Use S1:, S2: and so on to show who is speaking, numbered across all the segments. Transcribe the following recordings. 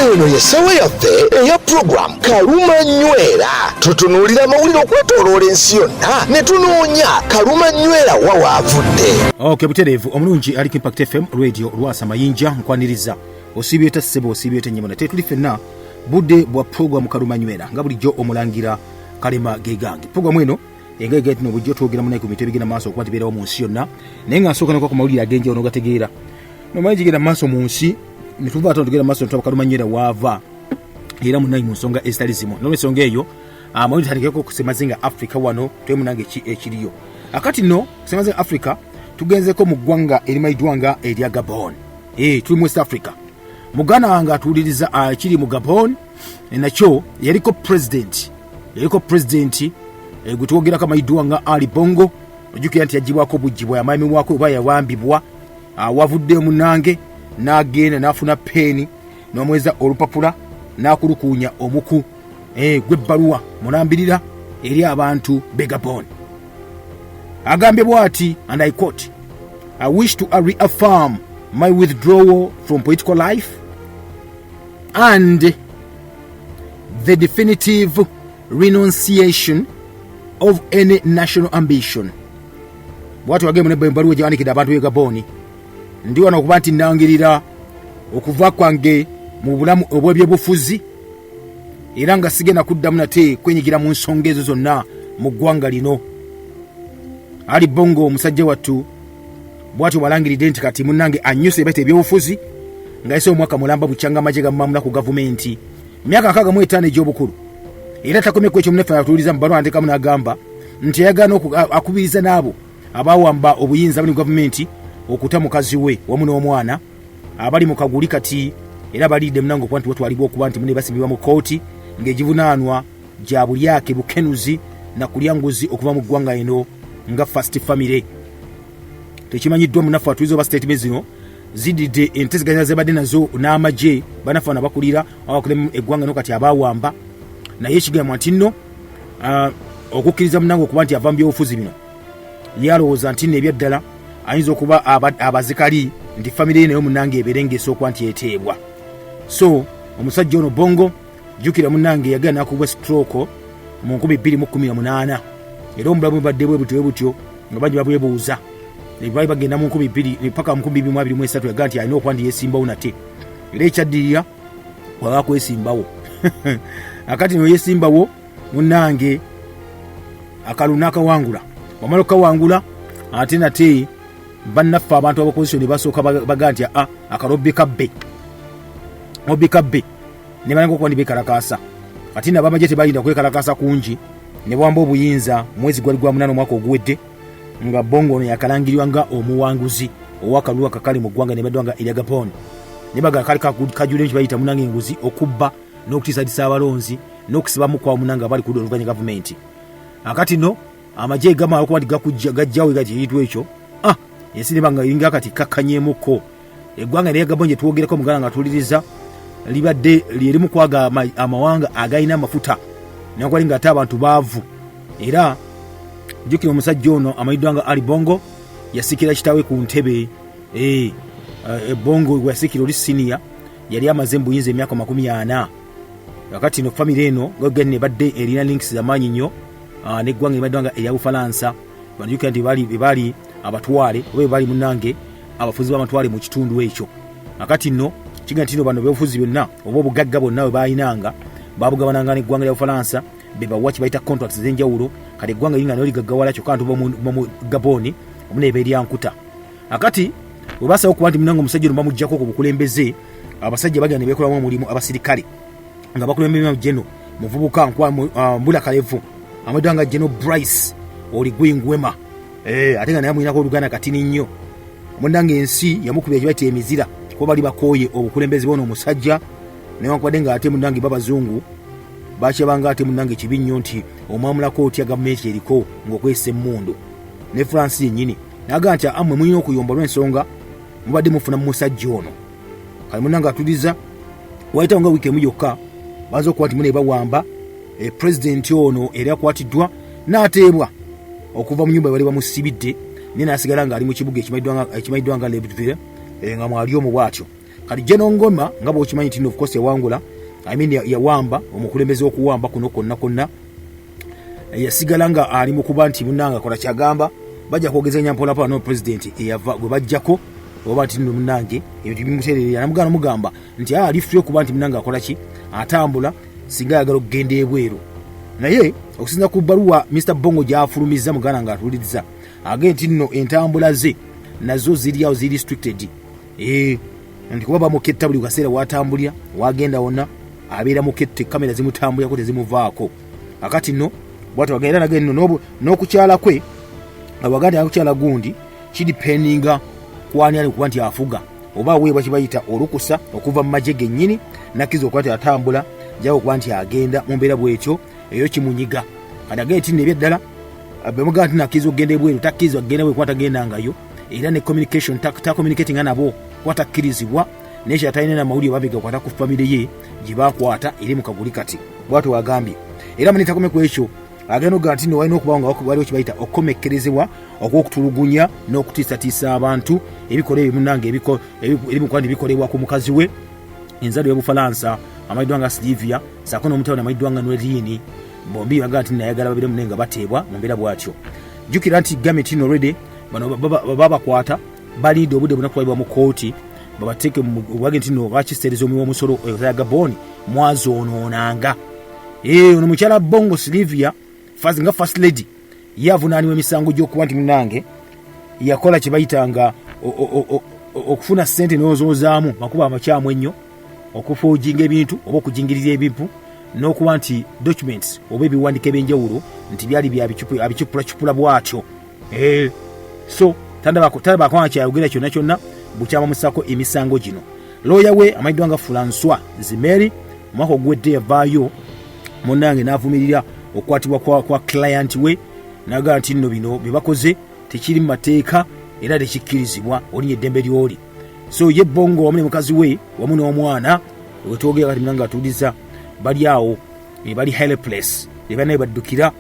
S1: eno yesawa yaffe eya program Kaluma Nywera. Tutunuulira amawulire okwetooloola ensi yonna ne tunoonya Kaluma Nywera wa waavudde.
S2: Okay, butereevu omulungi ali Impact FM radio Lwasa Mayinja nkwaniriza osibyeta ssebo osibyeta nnyimana tetuli ffenna budde bwa program Kaluma Nywera nga bulijjo omulangira Kalema Gegange. Program eno engege tino bujjo twogera mu naye ku bintu ebigenda maaso okuba tibeerawo mu nsi yonna naye nga nsooka nakwa ku mawulire agenje ono gategeera nomanyi gigenda maaso mu nsi ne tuva ate tugenda maaso ntaba Kaluma Nywera waava era munayi mu nsonga ezitali zimu n'olwensonga eyo amawulire tatekeko kusemazinga Africa wano twe munange ekiriyo akati no kusemazinga Africa tugenzeko mu ggwanga erimayiddwanga erya Gabon. Tuli mu West Africa. Mugana wange atuuliriza kiri mu Gabon nakyo yaliko president gwe twogerako amayiddwanga Ali Bongo ojjukira nti yagibwako bujjibwa yamanyibwako oba yawambibwa wavudde munange n'agenda n'afuna peeni n'omweza olupapula n'akulukuunya omuku gw'ebbaluwa mulambirira eri abantu be Gabon. Agambye bwati, and I quote, I wish to reaffirm my withdrawal from political life and the definitive renunciation of any national ambition. Bwati wagemu ne bembaluwa gyawanikidde abantu be Gaboni ndi wano okuba nti nnangirira okuva kwange mu bulamu obw'ebyobufuzi era nga sigenda kuddamu nate kwenyigira mu nsonga ezo zonna mu ggwanga lino. Ali Bongo omusajja wattu bwati walangiridde nti kati munnange anyuse bete ebyobufuzi nga yese omwaka mulamba bukyanga amagye gamamula ku gavumenti myaka 65 egy'obukulu era takomye ku ekyo munefa yatuuliza mu balwa ndekamu n'agamba nti yagana akubiriza n'abo abawamba obuyinza buli gavumenti okuta mukazi we wamu n'omwana abali mu kaguli kati era balidde munango kuba nti batwalibwa okuba nti mune basimbibwa mu kooti ng'egivunaanwa gya bulyake bukenuzi na kulya nguzi okuva mu ggwanga eno nga First Family. Tekimanyiddwa munafu atuliza oba statement zino zididde enteziganya zebadde nazo n'amagye banafana bakulira abakulemu eggwanga no kati abawamba naye ekigambo nti nno okukkiriza munango okuba nti ava mu byobufuzi bino yalowooza nti nno ebyaddala ayinza okuba abazikali nti famire ye nayo munange eberengesa okuba nti eteebwa. So omusajja ono Bongo jjukira munange yagenda nakubwa stroke mu 2018 era omulamu badde bwe butyo nga bangi babwebuuza baali bagenda mu 2000 paka mu 2023 yagaa nti alina okuba nti yeesimbawo nate era ekyaddirira waba kwesimbawo akati no yeesimbawo munange akaluna akawangula wamala okawangula ate nate bannaffe abantu ab'opposition basooka bagaa nti akalobbi kabbe ne balanga okuba bekalakaasa ate nabamagye tebalinda kwekalakaasa kungi ne bwamba obuyinza mwezi gwali gwa 8 omwaka oguwedde nga Bongo ono yakalangirirwa nga omuwanguzi owakalulu akakali mu ggwanga Nebatwalibwa erya Gabon ne bagala kali kajule nti bayita munange enguzi okubba n'okutiisatiisa abalonzi n'okusibamu kwa munange abali kudda oluvanya gavumenti. Akati no amagye gama okuba nti gajjawo gati ekitu ekyo ensi nebanga iringa kati kakkanyeemuko eggwanga erya Gabon gye twogerako mugala nga tuliriza libadde lyerimu kwaga amawanga agayina amafuta nakwali nga ate abantu baavu era jjukira omusajja ono amayiddwanga Ali Bongo yasikira kitaawe ku ntebe Bongo gwe yasikira oli senior yali amaze mu buyinza emyaka 40 kakati no famire eno gogenne badde erina links z'amaanyi nnyo n'eggwanga erimayiddwanga erya Bufalansa banjukira nti bali abatwale oba bali munange abafuzi b'amatwale mu kitundu ekyo. Akati no kiga ntino bano byobufuzi byonna oba obugagga bonna bwe bayinanga babugabananga n'eggwanga lya Bufalansa be bawachi bayita contracts z'enjawulo kati eggwanga linga noli gaggawala kyokka nti mu Gaboni omuneeba eri ankuta. Akati bwe basawo okuba nti munange omusajja ono bamuggyako ku bukulembeze abasajja bagenda ne beekolamu omulimu abasirikale nga bakulembera General muvubuka Mbula Kalevu amayiddwanga General Bryce Oligwingwema ate nga naye amuyinako oluganda katini nnyo munange ensi yamukubira kibayita emizira kuba bali bakooye obukulembeze bono omusajja newankubadde nga ate munange babazungu bakyabanga ate munange kibi nnyo nti omwamulako otya gavumenti eriko ng'okwesa emmundu ne France yennyini naga nti amwe mulina okuyomba lw'ensonga mubadde mufuna mu musajja ono kale munange atuliza wayitawo nga wiiki emu yokka baza okuba nti mune bawamba pulezidenti ono eri akwatiddwa n'ateebwa okuva mu nyumba bali bamusibidde naye n'asigala ng'ali mu kibuga ekimayiddwanga Lebetville nga mwali omwo bwatyo kati General Ngoma nga bw'okimanyi nti of course yawangula yawamba omukulembeze okuwamba kuno konna yasigala nga ali mu kuba nti munnanga kola kyagamba bajja kwogezanya mpola pano president eyava gwe bajjako oba nti nno munnange ebintu bimutererera namugamba nti ali free okuba nti munnanga akola ki atambula singa ayagala okugenda ebweru naye okusinza ku bbaluwa Mr. Bongo gy'afulumiza muganda nga atuliriza agenda nti nno entambula ze nazo ziriawo ziri restricted nti kuba bamuketta buli kaseera watambulira wagenda wonna abeera mukette kamera zimutambulirako tezimuvaako akati nno bwati wagenda nagenda nno n'okukyala kwe abaganda akukyala gundi kidipendinga kwani ali kuba nti afuga oba weebwa kibayita olukusa okuva mu magye gennyini nakkiza okuba nti atambula jawo okuba nti agenda mu mbeera bwekyo eyo kimunyiga kati agenda nti nebyeddala bemugamba nti nakkiza okugenda ebweru takkirizibwa kugenda bwe kuba tagendangayo era ne communication takommunicatinga nabo kuba takkirizibwa naye kyatayina namawulire babiga kwata ku famire ye gye bakwata eri mu kaguli kati bwatyo wagambye era manitakome ku ekyo agenda okugaa nti walina okuba nga waliwo kibayita okomekkerezebwa okw'okutulugunya n'okutiisatiisa abantu ebikola ebyo munnange ebimu kwandi bikolebwa ku mukazi we enzadde y'Obufalansa amayiddwa nga Silivia saako n'omutawuni amayiddwa nga Noeline bombi bagaa nti nayagala babire munne nga bateebwa mu mbeera bw'atyo jjukira nti gavumenti ino already bano babakwata balinde obudde bonna kutwalibwa mu kooti babateeke bwage nti nno bakiseereza omuwi w'omusolo ya Gaboni mwazoonoonanga ono mukyala Bongo Silivia nga first lady yavunaaniwa emisango gy'okuba nti munnange yakola kye bayitanga okufuna ssente n'ozoozaamu makuba amakyamu ennyo okufoojinga ebintu oba okujingirira ebintu n'okuba nti documents oba ebiwandiiko ebyenjawulo nti byali byabicupulacupula bwatyo so talabakwana kyayogera kyonna kyonna bukyamamusako emisango gino looya we amayiddwa nga Francois Zimeri omwaka ogwedde yavaayo munnange n'avumirira okukwatibwa kwa client we naga nti nno bino bye bakoze tekiri mu mateeka era tekikkirizibwa olinye eddembe ly'oli so ye Bongo wamu ne mukazi we wamu n'omwana wetwogera kati munanga atuuliza bali awo bali helpless ebanaye baddukira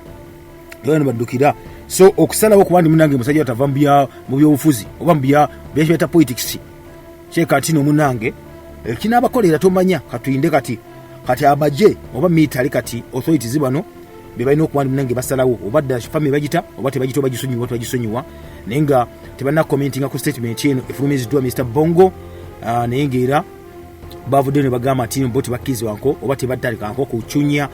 S2: so okusalawo okuba ndi munange musajja atava mu byobufuzi oba byekibeta politics kyeka ati n'omunange kinaabakolera tomanya katuyinde kati amagye oba military kati authorities bano be balina okuba ndi munange basalawo oba ddala family bagita oba tebagisonyiwa naye nga tebalina commentinga ku statement eno efulumiziddwa Mr. Bongo naye ngaera bavudde ne bagamba nti bo tebakkirizibwanko oba tebaddalikanko kucunya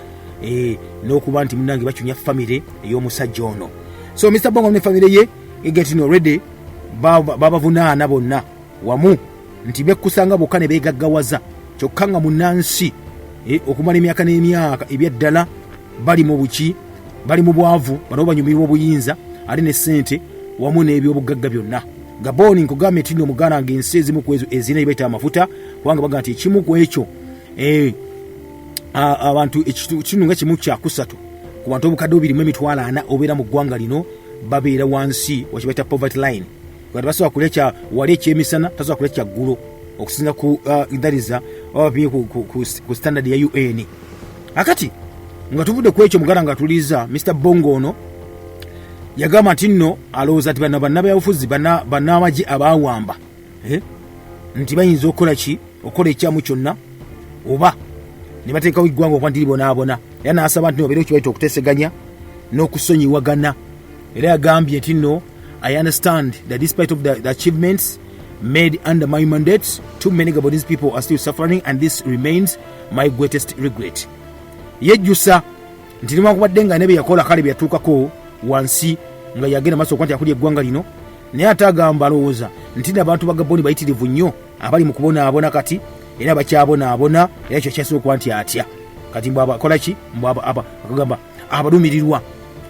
S2: n'okuba nti munange bacunya family ey'omusajja ono so Mr. Bongo ne family ye egetino already babavunaana bonna wamu nti bekkusanga bokka ne beegaggawaza kyokka nga munnansi okumala emyaka n'emyaka ebyaddala bali mu buki bali mu bwavu bano banyumirwa obuyinza ate ne ssente wamu n'ebyobugagga byonna Gaboni nkugambye nti nno muganda ng'ensi ezimu ku ezo ezina ebyayita amafuta kubanga baga nti ekimu ku ekyo abantu ekitundu nga kimu kyakusatu ku bantu obukadde 2.4 obeera mu ggwanga lino babeera wansi wakibayita poverty line kati basobola kulya wali ekyemisana tasobola kulya kyaggulo okusinza ku idariza oba ku standard ya UN akati nga tuvudde ku ekyo muganda nga tuliza Mr. Bongo ono yagamba nti nno alowooza nti bannabyabufuzi bannamagye abaawamba nti bayinza okukola ekyamu kyonna oba ne bateekawo eggwanga okuba nti libonaabona era n'asaba nti nobeera ekibaita okuteeseganya n'okusonyiwagana era yagambye nti nno I understand that despite of the achievements made under my mandate, too many Gabonese people are still suffering and this remains my greatest regret. Yejjusa nti newankubadde nga nebe yakola kale byatuukako wansi nga yagenda maaso okwanti akulya eggwanga lino naye ate agamba alowooza nti n'abantu ba Gaboni bayitirivu nnyo abali mu kubonaabona kati era bakyabonaabona era ekyo kyasobola okuba nti atya kati mbw abakola ki akagamba abalumirirwa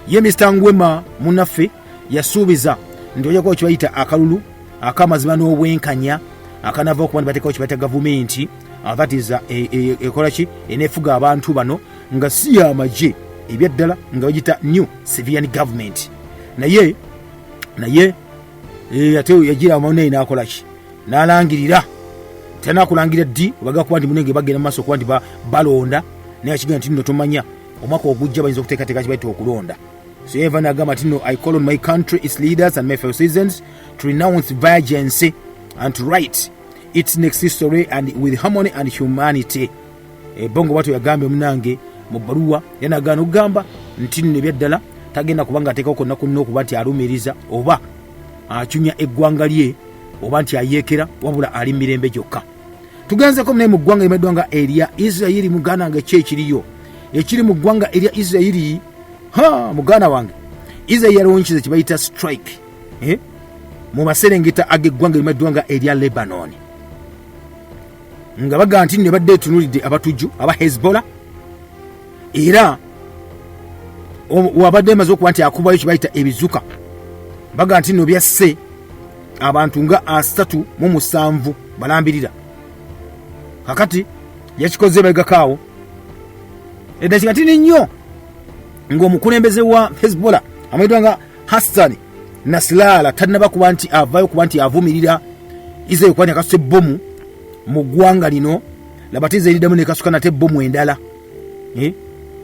S2: ye Mr. Ngwema munnaffe yasuubiza nti ojja kuba kibayita akalulu akamazima n'obwenkanya akanava okuba nti bateekawo kibayita gavumenti that is ekola ki eneefuga abantu bano nga si yamagye ebyaddala nga bagita new civilian government naye ate yagira amaneyi n'akola ki n'alangirira tenakulangira ddi obaga kuba nti munenge bagenda mu maaso okuba nti balonda naye akigenda nti nno tomanya omwaka ogujja bayinza okuteekateeka kibayita okulonda so Evan agamba nti nno I call on my country, its leaders and my fellow citizens to renounce violence and to right its next history and with harmony and humanity. Bongo watu yagambye munange mu bbaluwa yanagaana okugamba nti nno ebyaddala tagenda kubanga ateekako konna kunna okuba nti alumiriza oba acunya eggwanga lye oba nti ayeekera wabula ali mirembe gyokka. Tugenzeko naye mu ggwanga limeddwanga erya Isirayiri muganda nga ekiriyo ekiri mu ggwanga erya Isirayiri. Muganda wange Isirayiri yalonchize kye bayita strike mu maserengeta ag'eggwanga limeddwanga erya Lebanon, nga baga nti ne badde etunulidde abatujju aba Hezbollah, era wabadde maze okuba nti akubayo kye bayita ebizuka, baga nti no byasse abantu nga 37 balambirira. Kakati yakikoze begakaawo edakika tini nnyo ng'omukulembeze wa Hezbollah amwitwa nga Hassan Nasrallah tanaba kuba nti avayo kuba nti avumirira Israel kwani akasuse bomu mu ggwanga lino labatiza eriddamu nekasuka nate bomu endala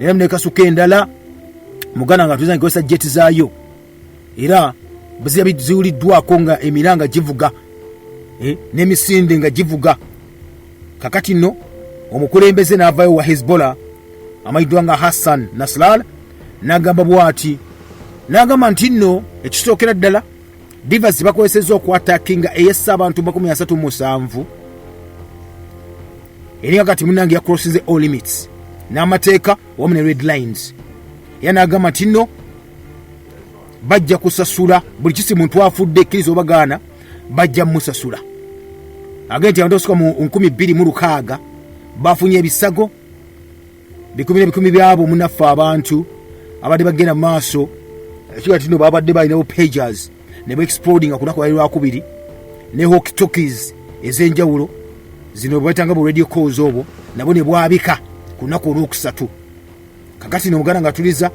S2: era nekasuka endala mugana nga tuza nkozesa jet zaayo era ziwuliddwako nga emiranga givuga n'emisinde nga givuga. Kakati nno omukulembeze n'avayo wa Hezbollah amayiddwa nga Hassan Nasrallah n'agamba bw'ati, n'agamba nti nno ekisookera ddala divas bakozesezza okwatakinga eyessa abantu 37 eri kakati munange yakrosize all limits n'amateeka wamu ne red lines. Era n'agamba nti nno bajja kusasula buli kisi muntu afudde ekkiriza obagaana bajja musasula. Agenti abantu okusuka mu 2006 bafunye ebisago bikumi byabo munaffe abantu abadde bagenda maaso ekyo tino babadde balinawo pages ne exploding akunako bali lwakubiri ne walkie-talkies ez'enjawulo zino bwetanga bu radio calls obo nabo ne bwabika kunako olwokusatu. Kakati no muganda nga tuliza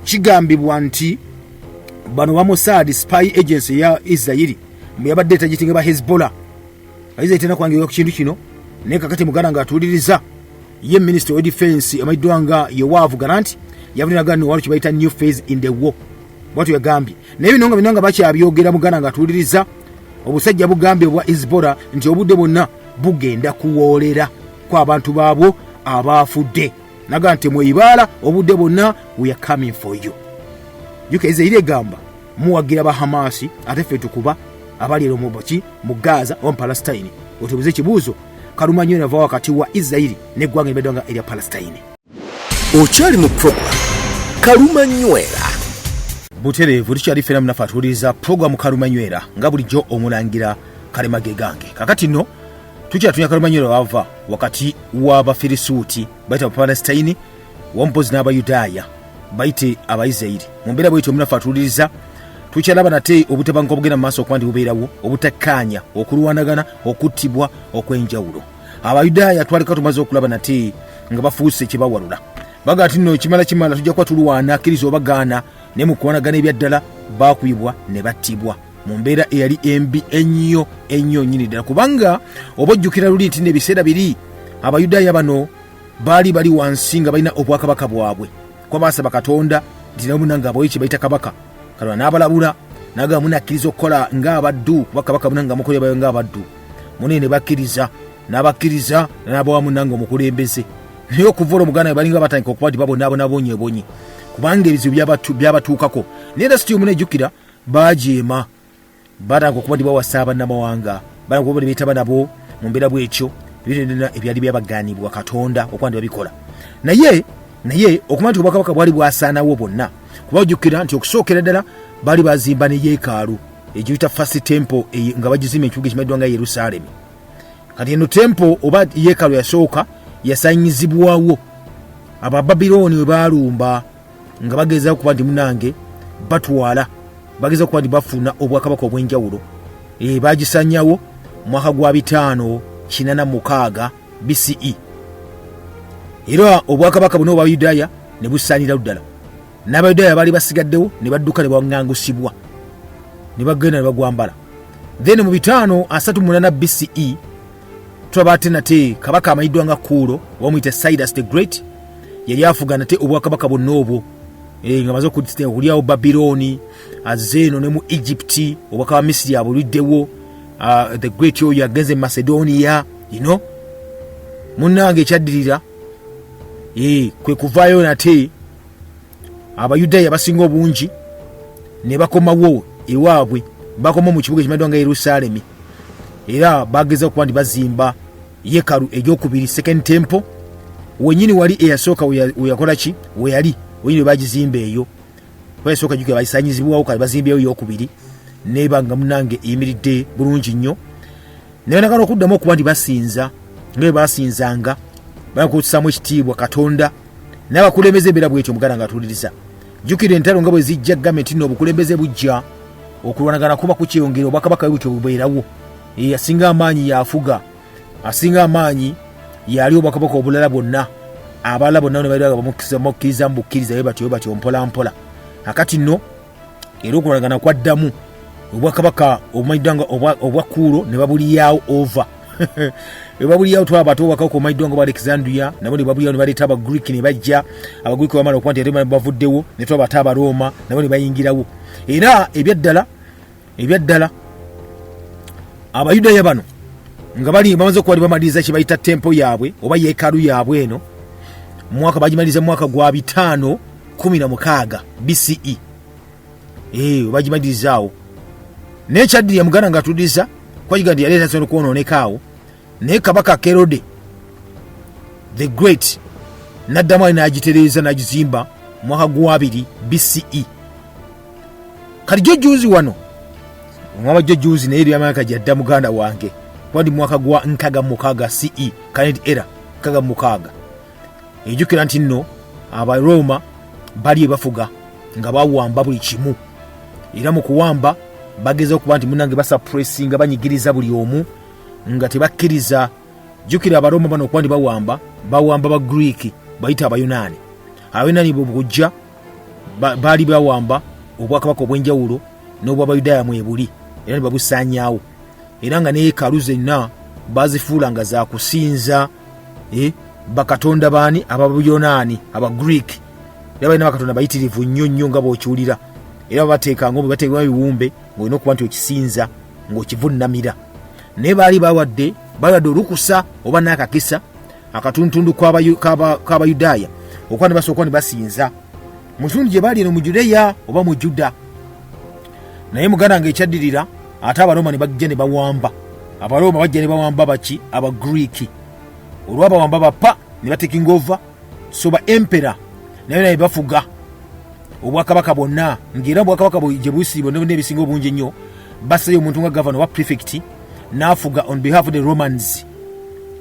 S2: kigambibwa nti bano ba Mossad spy agency ya Isirayiri yabadde tagitinga ba Hezbollah aiza itena kwangira ku kintu kino. Ne kakati muganda nga tuliriza ye minister of defense amaidwanga Yoav Garanti yabulina gano wali kibaita new phase in the war bwatu yagambye naye binonga binonga bakyabyogera muganda nga tuliriza obusajja bugambye bwa Hezbollah nti obudde bonna bugenda kuwoolera kwa abantu baabo abafudde. Naga nti mweyibala obudde bonna we are coming for you. Yukeze ile gamba muwagira ba Hamasi ate ffe tukuba abali ero muboki mu Gaza o Palestine. Otubuze kibuzo kaluma nnyo nava wakati wa Israeli n'eggwanga limeddwanga erya Palestine.
S1: Okyali mu program kaluma nywera
S2: butereevu tukyali fena munafatuliza program kaluma nywera nga bulijjo omulangira Kalemage gange. Kakati nno tukyatunya kaluma nywera wava wakati w'Abafirisuuti bayita Palestine wampozi n'Abayudaya bayite Abayisirayiri. Mu mbeera bwetyo munafatuliza tukyalaba nate obutabanka obugenda mu maaso okwandi bubeerawo obutakkaanya okulwanagana okuttibwa okwenjawulo. Abayudaya twaleka tumaze okulaba nate nga bafuuse kibawalula baga ati nno kimala tujja kuba tulwana akkiriza obagaana ne mu kuwanagana ebyaddala baakuyibwa ne battibwa mu mbeera eyali embi ennyo nnyini ddala kubanga obojjukira luli nti n'ebiseera biri Abayudaya bano bali wansi nga balina obwakabaka bwabwe kwa baasaba Katonda nti nabo munanga aboyi kye bayita kabaka kalwa n'abalabula naga munakkiriza okukola ng'Abaddu kuba kabaka munanga mukolera bayo ng'Abaddu munene bakkiriza n'abakkiriza n'abawamu nange omukulembeze naye okuvoola omuganda balinga batandika okuba nti babona bonye kubanga ebizibu byabatuukako naye era sitiyo munejjukira bajeema batandika okuba nti bawasa bannamawanga batandika okuba nebiyitaba nabo mu mbeera bwekyo ebintu ebyali byabagaanibwa Katonda okuba nti babikola naye okuba nti obwakabaka bwali bwasaanawo bwonna kuba ojjukira nti okusookera ddala baali bazimba ne yeekaalu egiyita first temple nga bagizimba ekibuga ekimanyiddwa nga Yerusaalemi. Kati eno temple oba yeekaalu yasooka yasaanyizibwawo Abababilooni we baalumba nga bagezaako kuba nti munange batwala bagezaako kuba nti bafuna obwakabaka obw'enjawulo. Bagisanyawo mwaka gwa 586 BCE. Era obwakabaka buno obw'Abayudaya ne busaanira ddala. N'Abayudaya baali basigaddewo ne badduka ne baŋŋangusibwa ne bagenda ne bagwambala. Then mu 538 BCE tulaba ate nate kabaka amayiddwa nga Kuulo wamuyita Cyrus the Great yali afuga nate obwakabaka bonna obwo nga maze okulyawo Babilooni azze eno ne mu Egypt obwakaba Misiri abuliddewo the great oyo yagenze Macedonia, munnange ekyaddirira kwe kuvaayo nate Abayudaya basinga obungi ne bakomawo ewaabwe, bakoma mu kibuga ekimanyiddwa nga Yerusalemi, era bageza okuba nti bazimba yekalu egyokubiri, second temple. Wenyini wali eyasooka weyakola ki weyali wenyini bagizimba eyo, bayasooka juke bayisanyizibwawo kale bazimbeyo eyokubiri, nebanga munange eyimiridde bulungi nnyo. Nebanagala okuddamu okuba nti basinza nga basinzanga, bakutusaamu ekitiibwa Katonda n'abakulembeze embeera bwetyo. Muganda nga atuliriza, jjukira entalo nga bwe zijja gavumenti nno obukulembeze bujja, okulwanagana kuba kukyeyongera, obwakabaka bwetyo bubeerawo. Asinga amaanyi yafuga, asinga amaanyi yali obwakabaka obulala bwonna, abalala bonna ne bali bamukkiriza mu bukkiriza batyo mpola mpola. Akati nno era okulwanagana kwaddamu, obwakabaka obumanyiddwa nga obwa Kuulo ne babuliyaawo over babuliyaawo twaba bato obwakabaka obumanyiddwa nga obwa Alexandria nabo ne babuliyaawo ne baleeta Abagreek ne bajja. Abagreek bamala okuba nti ate bavuddewo ne twaba ate Abaroma nabo ne bayingirawo. Era ebyaddala Abayudaya bano nga bali bamaze okuba bamaliriza kye bayita tempo yaabwe oba yeekaalu yaabwe eno, mwaka bagimaliriza mwaka gwa 516 BCE. Bagimalirizawo n'ekyaddirira Muganda nga atuliriza kwagiga nti yaleeta sono kwonoonekaawo, naye kabaka Kerode the great n'addamu ali n'agitereeza n'agizimba mwaka gwa 2 BCE. Kali jjojuuzi wano omwaba jjojuuzi naye eryamaka gyadda muganda wange kwandi mwaka gwa 6 CE Canadian era 6. Ejjukira nti nno Abaroma bali bafuga nga bawamba buli kimu, era mu kuwamba bageza okuba nti munange basuppressinga banyigiriza buli omu nga tebakkiriza. Jjukira Abaroma bano okuba nti bawamba ba Greek bayita Abayunaani. Abayunaani bwebujja bali bawamba obwakabaka obw'enjawulo n'obw'Abayudaya mwebuli, era ne babusaanyaawo, era nga n'eyeekaalu zenna bazifuula nga za kusinza bakatonda baani Ababuyonaani, Abagreek. Era balina bakatonda bayitirivu nnyo nnyo nga bw'okiwulira, era bateekanga obwe bateekanga ebiwumbe ng'olina okuba nti okisinza ng'okivunnamira. Naye baali bawadde olukusa oba n'akakisa akatuntundu k'Abayudaya okuba ne basooka ne basinza mu kitundu gye baali eno mu Judeya oba mu Juda. Naye muganda nga ekyaddirira ate Abaroma ne bajja ne bawamba. Abaroma bajja ne bawamba baki Abagreek. Olwabawamba bapa ne batekinga over, so ba emperor naye bafuga obwakabaka bwonna, ng'era obwakabaka gye busiibwa n'ebisinga obungi ennyo bassayo omuntu nga governor wa prefect n'afuga on behalf of the Romans.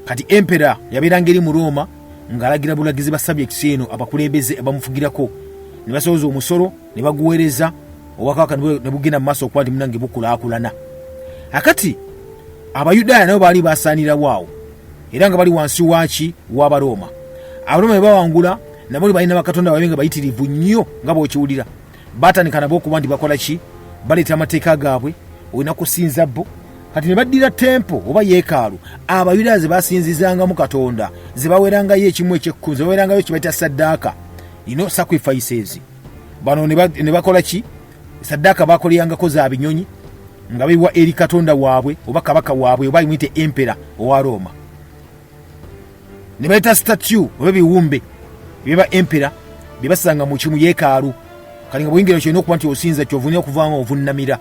S2: Kati emperor yabeeranga eri mu Roma ng'alagira bulagizi ba subjects eno abakulembeze abamufugirako, ne basoboza omusolo ne baguweereza, obwakabaka ne bugenda mu maaso okuba nti munange bukulaakulana. Akati Abayudaya nabo baali basaanira waawo, era nga bali wansi waaki w'Abaroma. Abaroma ne bawangula, nabo balina bakatonda babe nga bayitirivu nnyo nga bw'okiwulira. Batandika nabo okuba nti bakola ki, baleeta amateeka gaabwe, olina kusinza bo. Kati ne baddira tempo oba yeekaalu Abayudaya ze basinzizangamu Katonda, ze bawerangayo ekimu eky'ekkumi, ze bawerangayo kye bayita saddaaka, sacrifices. Bano ne bakola ki, saddaaka bakoleyangako za binyonyi nga biwa eri Katonda waabwe oba kabaka waabwe oba imuyite emperor owa Roma. Ne bayita statue oba biwumbe byeba emperor bibasanga mu kimu yeekaalu, kali nga buyingira kyonna okuba nti osinza kyovunira okuvaamu ovunnamira.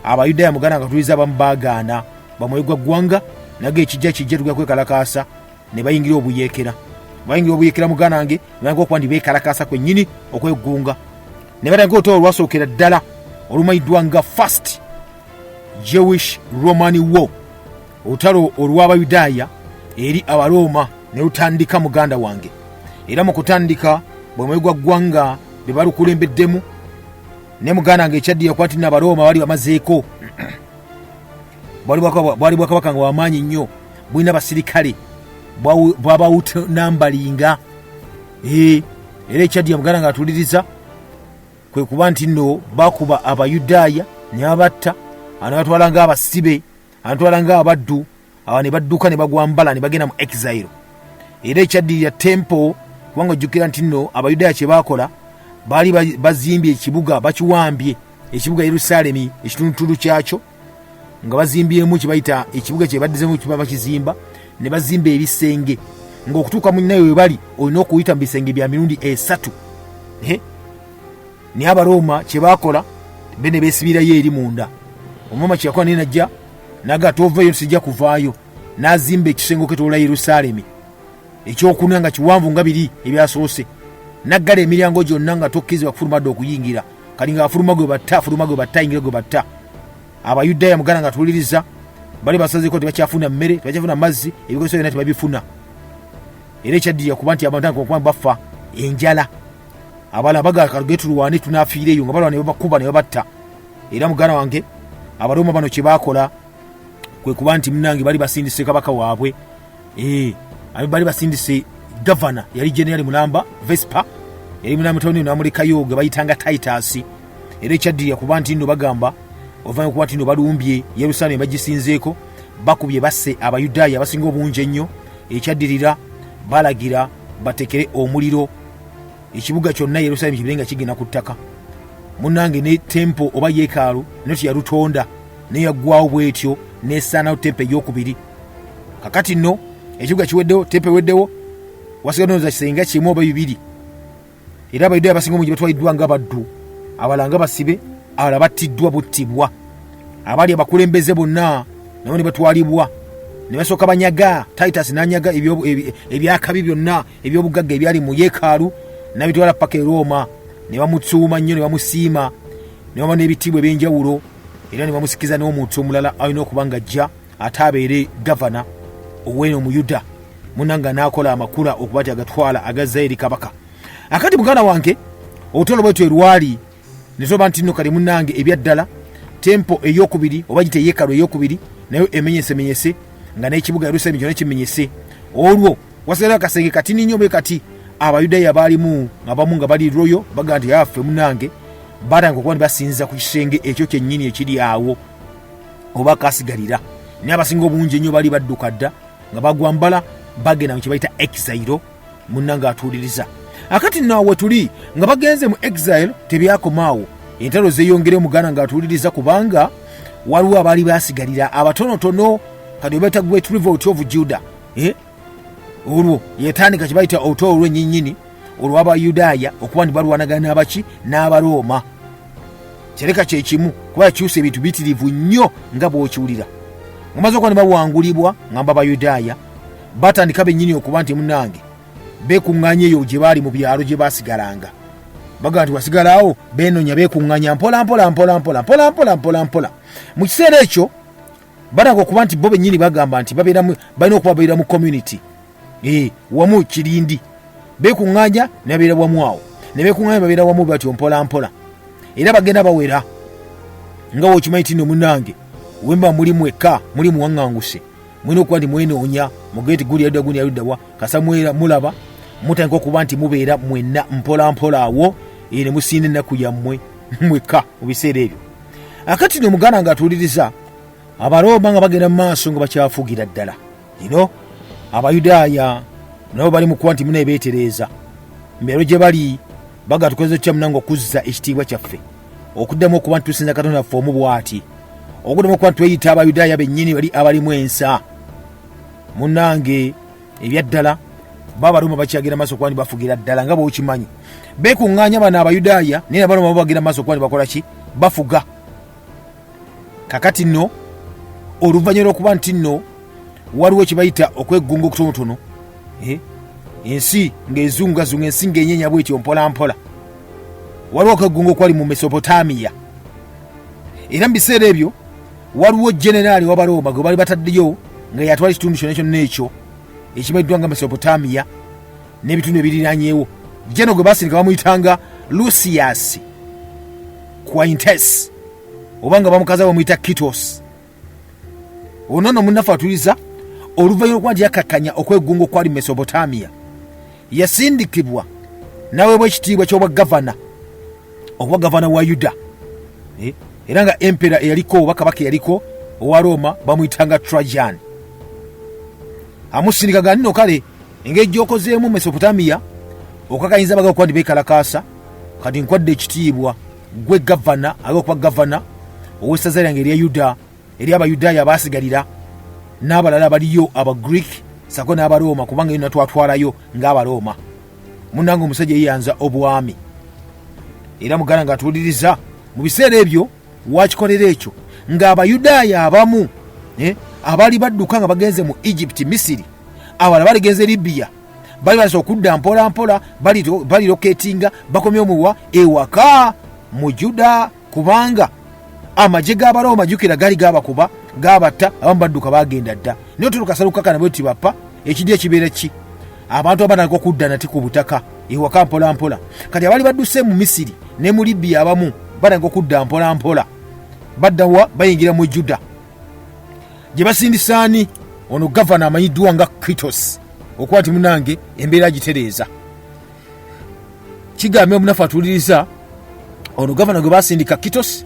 S2: Abayudaya muganda nga tuliza abamu baagaana, bamwegwa ggwanga nage ekijja tugya kwekalakaasa, ne bayingira obuyeekera. Bayingira obuyeekera muganda wange nanga okuba nti beekalakaasa kwennyini okweggunga. Ne batandika olutalo olwasookera ddala olumanyiddwa nga First Jewish Roman War, olutalo olw'Abayudaya eri Abaroma ne lutandika muganda wange. Era mu kutandika bwemwegwa ggwanga be balukulembeddemu, ne muganda wange ekyaddira okuba nti n'Abaroma bali bamazeeko bwali bwakabaka nga wamaanyi nnyo, bulina basirikale bwabawutanambalinga. Era ekyaddira muganda nga atuliriza kwe kuba nti nno bakuba Abayudaya ne babatta, ne batwala nga abasibe, batwala nga Abaddu, aba ne badduka ne bagwambala ne bagenda mu exile. Era ekyaddirira tempo, kubanga ojjukira nti nno Abayudaya kye baakola baali bazimbye ekibuga, bakiwambye ekibuga Yerusalemi ekitunutulu kyakyo nga bazimbyemu kibayita ekibuga kye baddizemu kibaba kizimba ne bazimba ebisenge ng'okutuuka mu nnayo we bali olina okuyita mu bisenge bya mirundi 3 naye Abaroma kye baakola be ne beesibirayo eri munda. Omumama kye yakola naye najja naga tovayo sijja kuvaayo n'azimba ekisenge oketoola Yerusaalemi ekyokuna nga kiwanvu nga biri ebyasoose naggala emiryango gyonna nga tokkizibwa kufuluma dde okuyingira kali nga afuluma gwe batta yingira gwe batta. Abayudaya mugana nga tuwuliriza bali basazeko tebakyafuna mmere tebakyafuna mazzi ebikozeso byonna tebabifuna era ekyaddirira kuba nti abantu okuba bafa enjala abala bagagetulwane tunafiireyo nga balwa ne babakuba ne babatta. Era mugana wange Abaroma bano kye baakola kwe kuba nti munnange bali basindise kabaka waabwe bali basindise governor yali General Mulamba Vespa yali munamutoni n'amulekayo ge bayitanga TITUS. Era ekyaddirira kuba nti nno bagamba ovanya kuba nti nno balumbye Yerusalemu bagisinzeeko bakubye basse Abayudaya abasinga obungi ennyo. Ekyaddirira balagira batekere omuliro ekibuga kyonna Yerusalemu kibirenga kigenda ku ttaka. Munnange ne tempo oba yeekaalu noti yalutonda ne yaggwawo bwetyo nesaanawo tempo ey'okubiri. Kakati nno ekibuga kiweddewo tempo eweddewo wasigadde za kisenga kimu oba bibiri. Era Abayudaya abasinga obungi batwaliddwa nga Abaddu abalala nga basibe abalala battiddwa Batibwa. Abali abakulembeze bonna nabo ne batwalibwa ne basooka banyaga TITUS n'anyaga ebyakabi byonna ebyobugagga ebyali mu yeekaalu n'abitwala paka e Roma ne bamutsuuma nnyo ne bamusiima ne baba n'ebitiibwa eby'enjawulo era ne bamusikiza n'omuntu omulala alina okuba nga ajja ate abeere gavana ow'eno Omuyuda. Munnanga n'akola amakula okuba ti agatwala agazza eri kabaka. Akati muganda wange olutalo bwetyo erwali ne toba nti nno kale munnange ebyaddala tempo ey'okubiri oba gite yeekaalu ey'okubiri nayo emenyesemenyese nga n'ekibuga Yerusalemu kyonna kimenyese. Olwo wasigalawo akasenge katini nnyo bwe kati Abayudaya baalimu abamu nga bali royo baga nti yaffe munnange batanga okuba basinza ku kisenge ekyo kyennyini ekiri awo oba kasigalira. Naye abasinga obungi ennyo bali badduka dda nga bagwambala bagenda mu kye bayita exile. Munnange atuuliriza akati nno we tuli nga bagenze mu exile tebyakomaawo entalo zeeyongere muganda nga atuuliriza kubanga waliwo abaali basigalira abatonotono kati obeta Great Revolt of Judah. Olwo yetandika kibayita olutalo olw'ennyinnyini olw'Abayudaya okuba nti balwanagana n'abaki n'Abaroma. Kyereka kye kimu kuba yakyusa ebintu bitirivu nnyo nga bw'okiwulira. Mumaze okuba ne bawangulibwa ngamba Abayudaya batandika bennyini okuba nti munnange beekuŋŋaanya eyo gye baali mu byalo gye baasigalanga. Baga nti wasigalawo beenonya beekuŋŋaanya mpola. Mu kiseera ekyo balaga okuba nti bo bennyini bagamba nti balina okuba babeera mu community wamu kirindi beekuŋŋaanya ne babeera wamu awo ne beekuŋŋaanya babeera wamu batyo mpola. Era bagenda bawera nga wokimanyi ti nno munnange wemba muli mwekka muli muwaŋŋanguse mulina okuba nti mwenoonya mugeti guli yaddawa kasa mulaba mutandika okuba nti mubeera mwenna mpola awo ne musinda ennaku yammwe mwekka mu biseera ebyo. Akati no muganda nga atuuliriza Abaroma nga bagenda mu maaso nga bakyafugira ddala. Abayudaya nabo bali mu kuba nti muna ebeetereeza mbeero gye bali baga tukozesa kya munange okuzza ekitiibwa kyaffe okuddamu okuba nti tusinza Katonda waffe omu bw'ati okuddamu okuba nti tweyita Abayudaya bennyini bali abalimu ensa. Munnange ebyaddala Abaroma bakyagenda maaso okuba nti bafugira ddala nga bw'okimanyi beekuŋŋaanya bano Abayudaya naye Abaroma bagenda maaso okuba nti bakola ki bafuga. Kakati nno oluvannyuma lw'okuba nti nno waliwo kibayita okweggunga okutonotono ensi ng'ezungazunga ensi ng'enyenya bwetyo mpola. Waliwo okweggunga okwali mu Mesopotamiya era mu biseera ebyo waliwo generaali w'Abaroma gwe bali bataddeyo nga yatwala ekitundu kyonna ekyo ekimanyiddwa nga Mesopotamiya n'ebitundu ebiriraanyeewo. Jeno gwe basindika bamuyitanga Lucius Quintus oba nga bamukaza bamuyita TITUS. Ono nno munnaffe atuliza oluvannyuma lw'okuba nti yakkakkanya okweggunga okwali Mesopotamiya yasindikibwa n'aweebwa ekitiibwa ky'obwagavana obwagavana wa Yuda. Era nga empera eyaliko oba kabaka eyaliko owa Roma bamuyitanga Trajan. Amusindikaga nno kale engeri gy'okozeemu Mesopotamiya okakanyiza baga okuba nti beekalakaasa kati nkwadde ekitiibwa gwe gavana aga okuba gavana ow'essaza lyange erya Yuda eri Abayudaya abasigalira n'abalala baliyo Abagreek sako n'Abaroma kubanga ino twatwalayo ng'Abaroma. Munnange omusajja yeyanza obwami era mugana ng'atuuliriza mu biseera ebyo wakikolera ekyo ng'Abayudaya abamu abaali badduka nga bagenze mu Egypt, Misiri, abalala baligenze Libya, bali basobola okudda mpola mpola bali loketinga bakomye omuwa ewaka mu Juda kubanga amagye g'Abaroma jukira gali gabakuba gabatta abamu badduka bagenda dda naye tulukasarukakana bwe tibappa ekidi ekibeera ki abantu abanako okudda nati ku butaka ewaka mpola mpola. Kati abali badduse mu Misiri ne mu Libya abamu banako okudda mpola mpola baddawa bayingira mu Juda gye basindisaani ono gavana amanyiddwa nga TITUS okuba ti munange embeera gitereeza. Kigambe omunafu atuuliriza ono gavana gwe basindika TITUS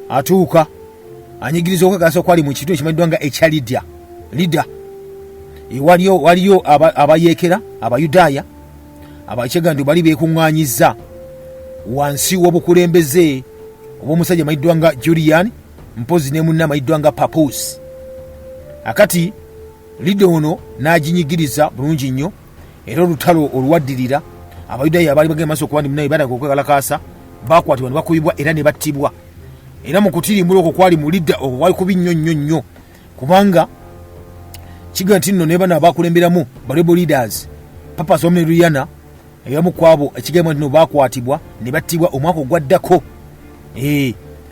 S2: atuuka anyigiriza okukakasa okwali mu kitundu ekimanyiddwa nga ekya Lida. Waliyo abayeekera Abayudaya abakyega nti bali beekuŋŋaanyiza wansi w'obukulembeze obw'omusajja amanyiddwa nga Julian mpozi ne munne amanyiddwa nga Papoose. Akati Lida ono n'aginyigiriza bulungi nnyo era olutalo oluwaddirira Abayudaya abaali bagenda maaso okuba ndi munaye banaga okwekalakaasa bakwatibwa ne bakubibwa era ne battibwa. Era mu kutirimbula okwo kwali mu Lida okwo kwali kubi nnyo kubanga kiga nti nno ne bano abakulemberamu rebel leaders Papas omne Luyana eyamu kwabo ekigamba nti no bakwatibwa ne battibwa omwaka ogwaddako.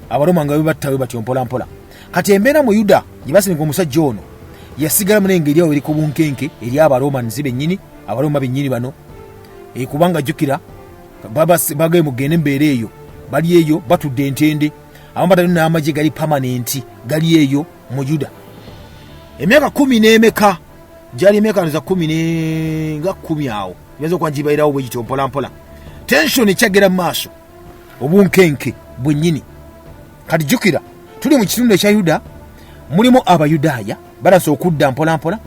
S2: Abaroma nga bebattawe batyo mpola mpola. Kati embeera mu Yuda gye basindika omusajja ono yasigala mu n'engeri awo eri ku bunkenke eri Abaroma nzibe nnyini Abaroma bennyini bano kubanga jjukira bagaye mugende embeera eyo bali eyo batudde entende abamu batali n'amagye gali permanenti gali eyo mu Yuda. Emyaka 10 n'emeka gyali emyaka za 10 nga 10 awo yazo kwanjibairawo bwe gito mpola mpola. Tension ekyagera mu maaso obunkenke bwennyini. Kati jjukira tuli mu kitundu ekya Yuda mulimu Abayudaya balaso okudda mpola mpola,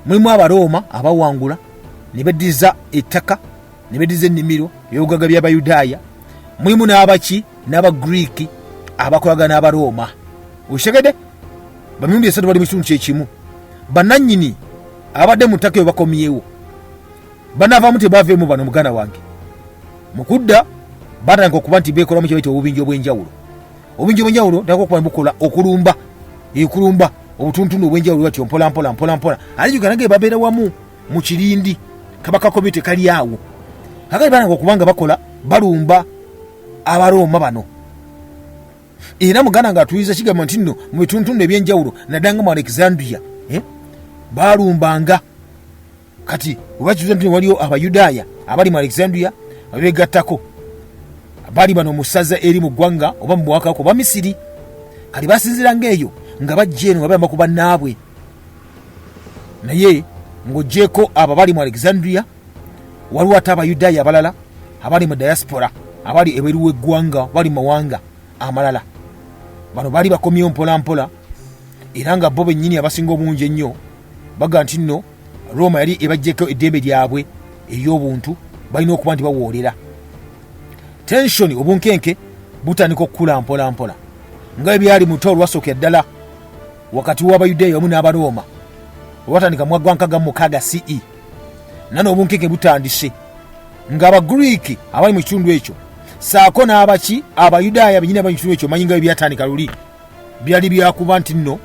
S2: mulimu Abaroma abawangula ne beddiza ettaka ne beddiza ennimiro eby'obugagga by'Abayudaya, mulimu n'abaki n'Abagreek abakolagana n'Abaroma. Oshegede bamirundi esatu bali mu kitundu kyekimu. Bannannyini abadde mu ttaka eyo bakomyewo banaavaamu tebaveemu bano muganda wange mukudda batandika okuba nti beekolamu kye bayita obubinja obw'enjawulo. Obubinja obw'enjawulo ntaka okuba bukola okulumba obutuntundu obw'enjawulo batyo mpola mpola mpola mpola. Ali Uganda ge babeera wamu mu kirindi kabaka komite kali awo kakali bananga okubanga bakola balumba Abaroma bano. Era muganda nga atuyiza kigamba nti nno mu bituntundu eby'enjawulo naddanga mu Alexandria balumbanga. Kati obakizuza nti waliyo Abayudaya abali mu Alexandria abeegattako bali bano mu ssaza eri mu ggwanga oba mu bwakako oba Misiri. Kati basinziranga eyo nga bajja eno nga bayamba ku bannaabwe, naye ng'oggyeko abo bali mu Alexandria waliwo ate Abayudaya abalala abali mu diaspora abali ebweru w'eggwanga bali mu mawanga amalala. Bano baali bakomyewo mpola mpola era nga bo bennyini abasinga obungi ennyo baga nti nno Roma yali ebaggyeko eddembe lyabwe ery'obuntu balina okuba nti bawoolera. Tension obunkenke butandika okukula mpola mpola nga ebyali mu lutalo lwasookera ddala wakati w'Abayudaya wamu n'Abaroma watandika mu gwanka ga 6 CE. Nano obunkenke butandise nga Abagreek abali mu kitundu ekyo saako n'abaki Abayudaya bennyini abali mu kitundu ekyo manyi nga byatandika luli byali byakuba nti nno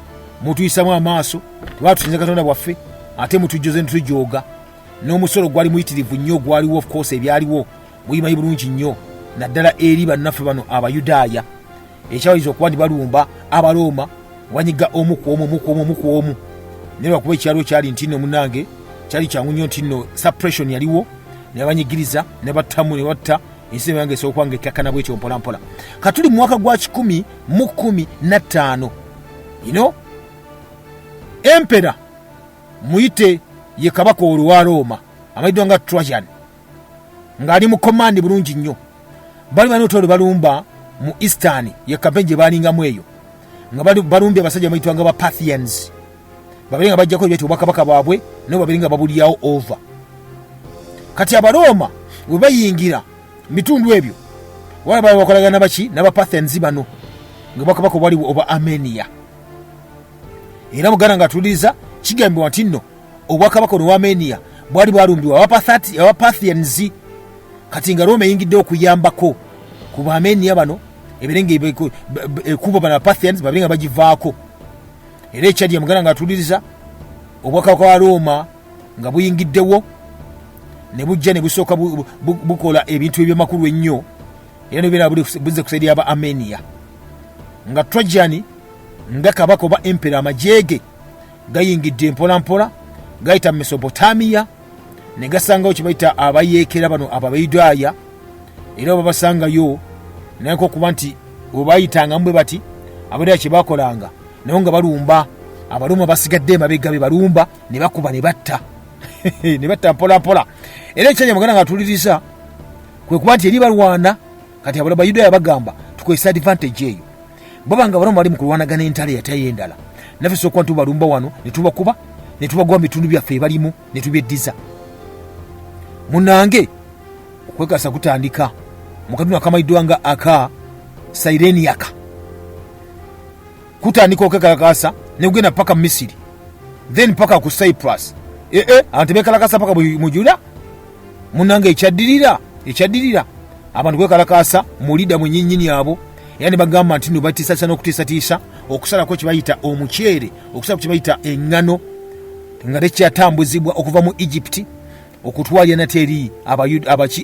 S2: mutuyisamu amaaso tebatusinza Katonda bwaffe ate mutujjoze ntujooga n'omusolo gwali muyitirivu nnyo gwaliwo of course ebyaliwo muyimanyi bulungi nnyo naddala eri bannaffe bano Abayudaya ekyawaliza okuba nti balumba Abaroma wanyiga omu ku omu naye lwakuba ekyaliwo kyali nti nno munange kyali kyangu nnyo nti nno suppression yaliwo ne banyigiriza ne battamu ne batta ensi yange esobola nga ekkakkana bwetyo mpola mpola. Katuli mu mwaka gwa 1015 Empera muyite ye kabaka olwa Roma amayiddwa nga Trajan ng'ali mu komandi bulungi nnyo. Bali bano tolo balumba mu Eastern ye kampeni gye baalingamu eyo nga balumbye abasajja amayitwa nga Parthians babeera nga bajjako ebyati obwakabaka bwabwe nabo babeera nga babulyawo over. Kati Abaroma bwe bayingira mitundu ebyo wala bali bakolagana baki n'Abaparthians bano nga bakabaka waliwo oba Armenia era muganda nga tuliza kigambibwa nti nno obwakabaka ono Armenia bwali bwalumbiwa Parthians kati nga Rome eyingidde okuyambako ku Armenia bano ebirenge ekubo bana Parthians babirenga bagivaako era ekyali muganda nga tuliza obwakabaka wa Roma nga buyingiddewo ne bujja ne busooka bukola ebintu ebyamakulu ennyo era nebira buzze kusaidia aba Armenia nga Trajan nga kabaka oba emperor amajege gayingidde mpola gayita Mesopotamia ne gasangawo kibayita abayeekera bano Abayudaya era babasangayo naye kuba nti obayitanga mbwe bati Abayudaya kyebakolanga naye nga balumba Abaroma basigadde emabega be balumba ne bakuba ne batta ne batta mpola era ekyanya muganda nga tuliriza kwe kuba nti eri balwana kati Abayudaya bagamba tukozesa advantage eyo babanga Abaroma bali mu kulwanagana entale yatayendala naffe sokuba tubalumba wano ne tubakuba ne tubagwa bitundu byaffe ebalimu ne tubyeddiza munange okwekasa kutandika mu katundu akamayiddwa nga aka Sireniaka kutandika okwekalakasa ne kugenda paka Misiri then paka ku Cyprus abantu bekalakasa paka mu Juda munange ekyaddirira abantu kwekalakasa mulida mu nyinyini abo yani bagamba nti no batisa n'okutiisa okusalako kibayita omukyere okusala kibayita engano nga tekyatambuzibwa okuva mu Egypt okutwalya nateri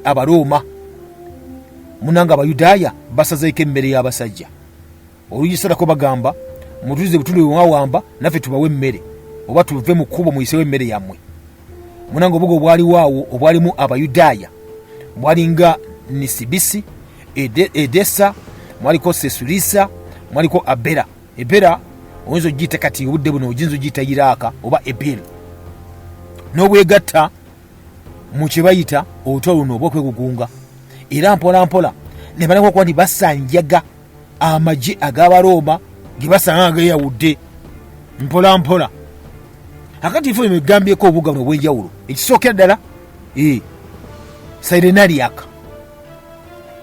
S2: Abaroma munanga Abayudaya basazeeko emmere y'abasajja olugisalako bagamba mutulize butundu bwewawamba naffe tubawe emmere oba tuve mu kkubo muyisewo emmere yammwe munanga obugo obwali waawo obwalimu Abayudaya bwali nga Nisibisi Edessa mwaliko Sesulisa mwaliko Ebera oyinza ogiyita kati obudde buno oyinza ogiyita Iraka oba Ebel n'obwegatta mu kyebayita olutalo luno obw'okwegugunga era mpola ne baleka okuba nti basanjaga amagye ag'Abaroma ge basanga geeyawudde mpola akati ifo ebigambyeko obuga buno obw'enjawulo ekisookera ddala Sireniaka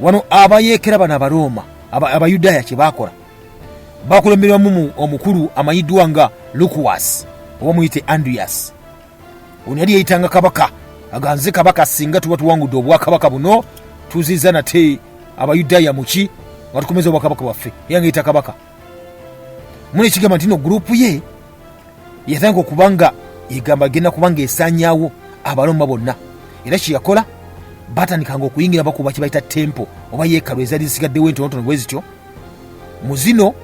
S2: wano abayeekera bano Abaroma Abayudaya kye bakola bakulemberwamu omukulu amanyiddwa nga Lukuwas oba muyite Andreas ono yali yeyitanga kabaka aganze kabaka singa tuba tuwangudde obwakabaka buno tuziza nate Abayudaya muki nga tukomeza obwakabaka bwaffe yange yita kabaka mune kigamba nti no gurupu ye yatanga okubanga egamba agenda kubanga esanyawo Abaroma bonna era kiyakola batandikanga okuyingira bakuba kibayita tempo oba yeekalo ezali zisigaddewo entonotono bwe zityo mu zino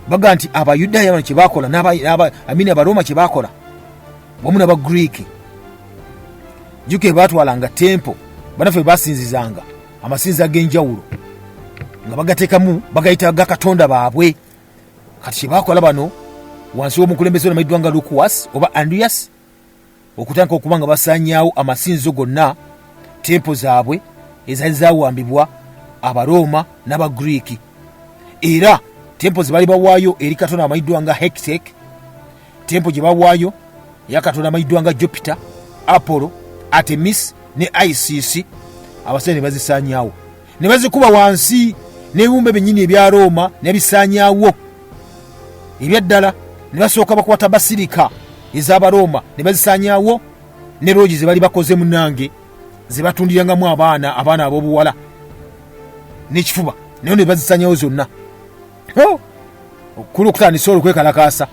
S2: baga nti Abayudaya bano kye bakola Abaroma kye bakola wamu n'Abagriiki juke batwalanga tempo banaffe basinzizanga amasinzi ag'enjawulo nga bagateekamu bagayita gakatonda baabwe kati kye bakola bano wansi w'omukulembeze amayiddwa nga Lukuwas oba Andreas okutandika okuba nga basaanyaawo amasinzo gonna tempo zaabwe ezali zawambibwa Abaroma n'Abagriiki era tempo ze bali bawaayo eri katonda amayiddwa nga Hecate tempo gye bawaayo ya katonda amayiddwa nga Jupiter Apollo Artemis ne Isis abasajja ne bazisaanyaawo ne bazikuba wansi n'ebibumbe byennyini ebya Roma ne bisaanyaawo ebyaddala ne basooka bakwata basirika ez'Abaroma ne bazisaanyaawo ne loogi ze bali bakoze munange ze batundirangamu abaana ab'obuwala n'ekifuba nayo ne bazisaanyaawo zonna okulu okutandisa olukwekalakaasa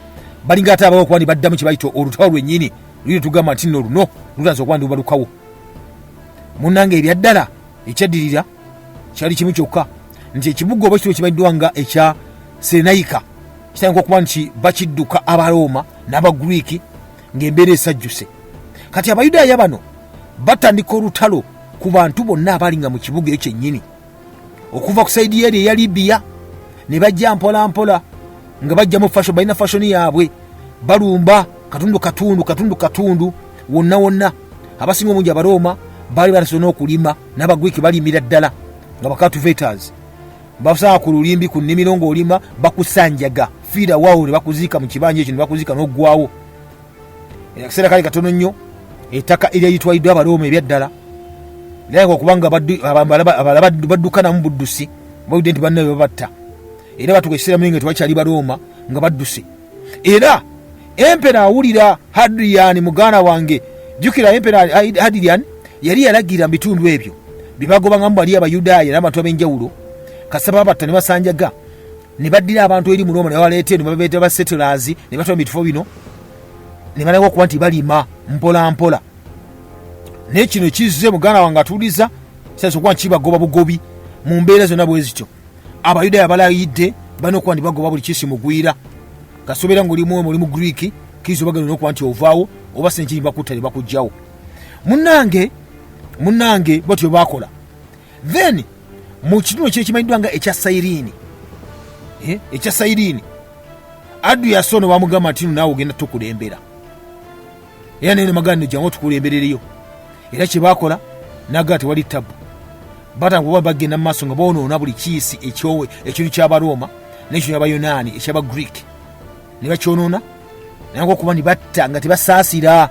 S2: balinga ate abawo okuba ne baddamu kye bayita olutalo lwennyini luli tugamba nti nno luno lutanza okuba ndibalukawo munnange ebyaddala ekyaddirira kyali kimu kyokka nti ekibuga oba kiro kibaddwa nga ekya Serenayika kitandika okuba nti bakidduka Abaroma n'Abagriiki ng'embeera esajjuse kati Abayudaya bano batandika olutalo ku bantu bonna abalinga mu kibuga ekyo kyennyini okuva ku saidi eri eya Libiya ne bajja mpola nga bajjamu fashion balina fashion yaabwe balumba katundu wonna abasinga omungi Abaroma baali batasona okulima n'Abagriiki balimira ddala nga cultivators basanga ku lulimbi ku nnimiro ng'olima bakusanjaga fiira waawo ne bakuziika mu kibanja ekyo ne bakuziika n'oggwawo akaseera kali katono nnyo ettaka eryayitwaliddwa Abaroma ebyaddala liranga okubanga badduka namu buddusi bawudde nti bannabe babatta era batuuka ekiseera mulinga tebakyali Baroma nga badduse era Empera awulira Hadrian mugana wange. Jukira Empera Hadrian yali yalagira bitundu ebyo bibagoba nga mbali Abayudaya n'abantu ab'enjawulo kasaba abatta ne basanjaga ne baddira abantu eri mu Roma ne baleeta ne babeeta ba settlers ne batwa bitufo bino ne baleka okuba nti balima mpola mpola. Ne kino kizze mugana wange atuliza sasa okuba kibagoba bugobi mu mbeera zonna bwe zityo. Abayudaya balayidde bano okuba nti bagoba buli kisi mugwira kasobera ng'olimu mu Greek kizo bagenda n'okuba nti ovaawo oba senkiri bakutta ne bakugjawo. Munnange bwatyo bakola. Then mu kitundu kyekimanyiddwa nga ekya Sayiriini Addu yasono bamugamba nti naawe ogenda tukulembera era nene magana jangu tukulemberereyo. Era kye bakola naga tewali tabu batanga bagenda mu maaso nga boonoona buli kiisi ekintu ky'Abaroma n'ekyo ky'Abayonaani eky'Abagreek ne bakyonoona nange okuba ni batta nga tebasaasira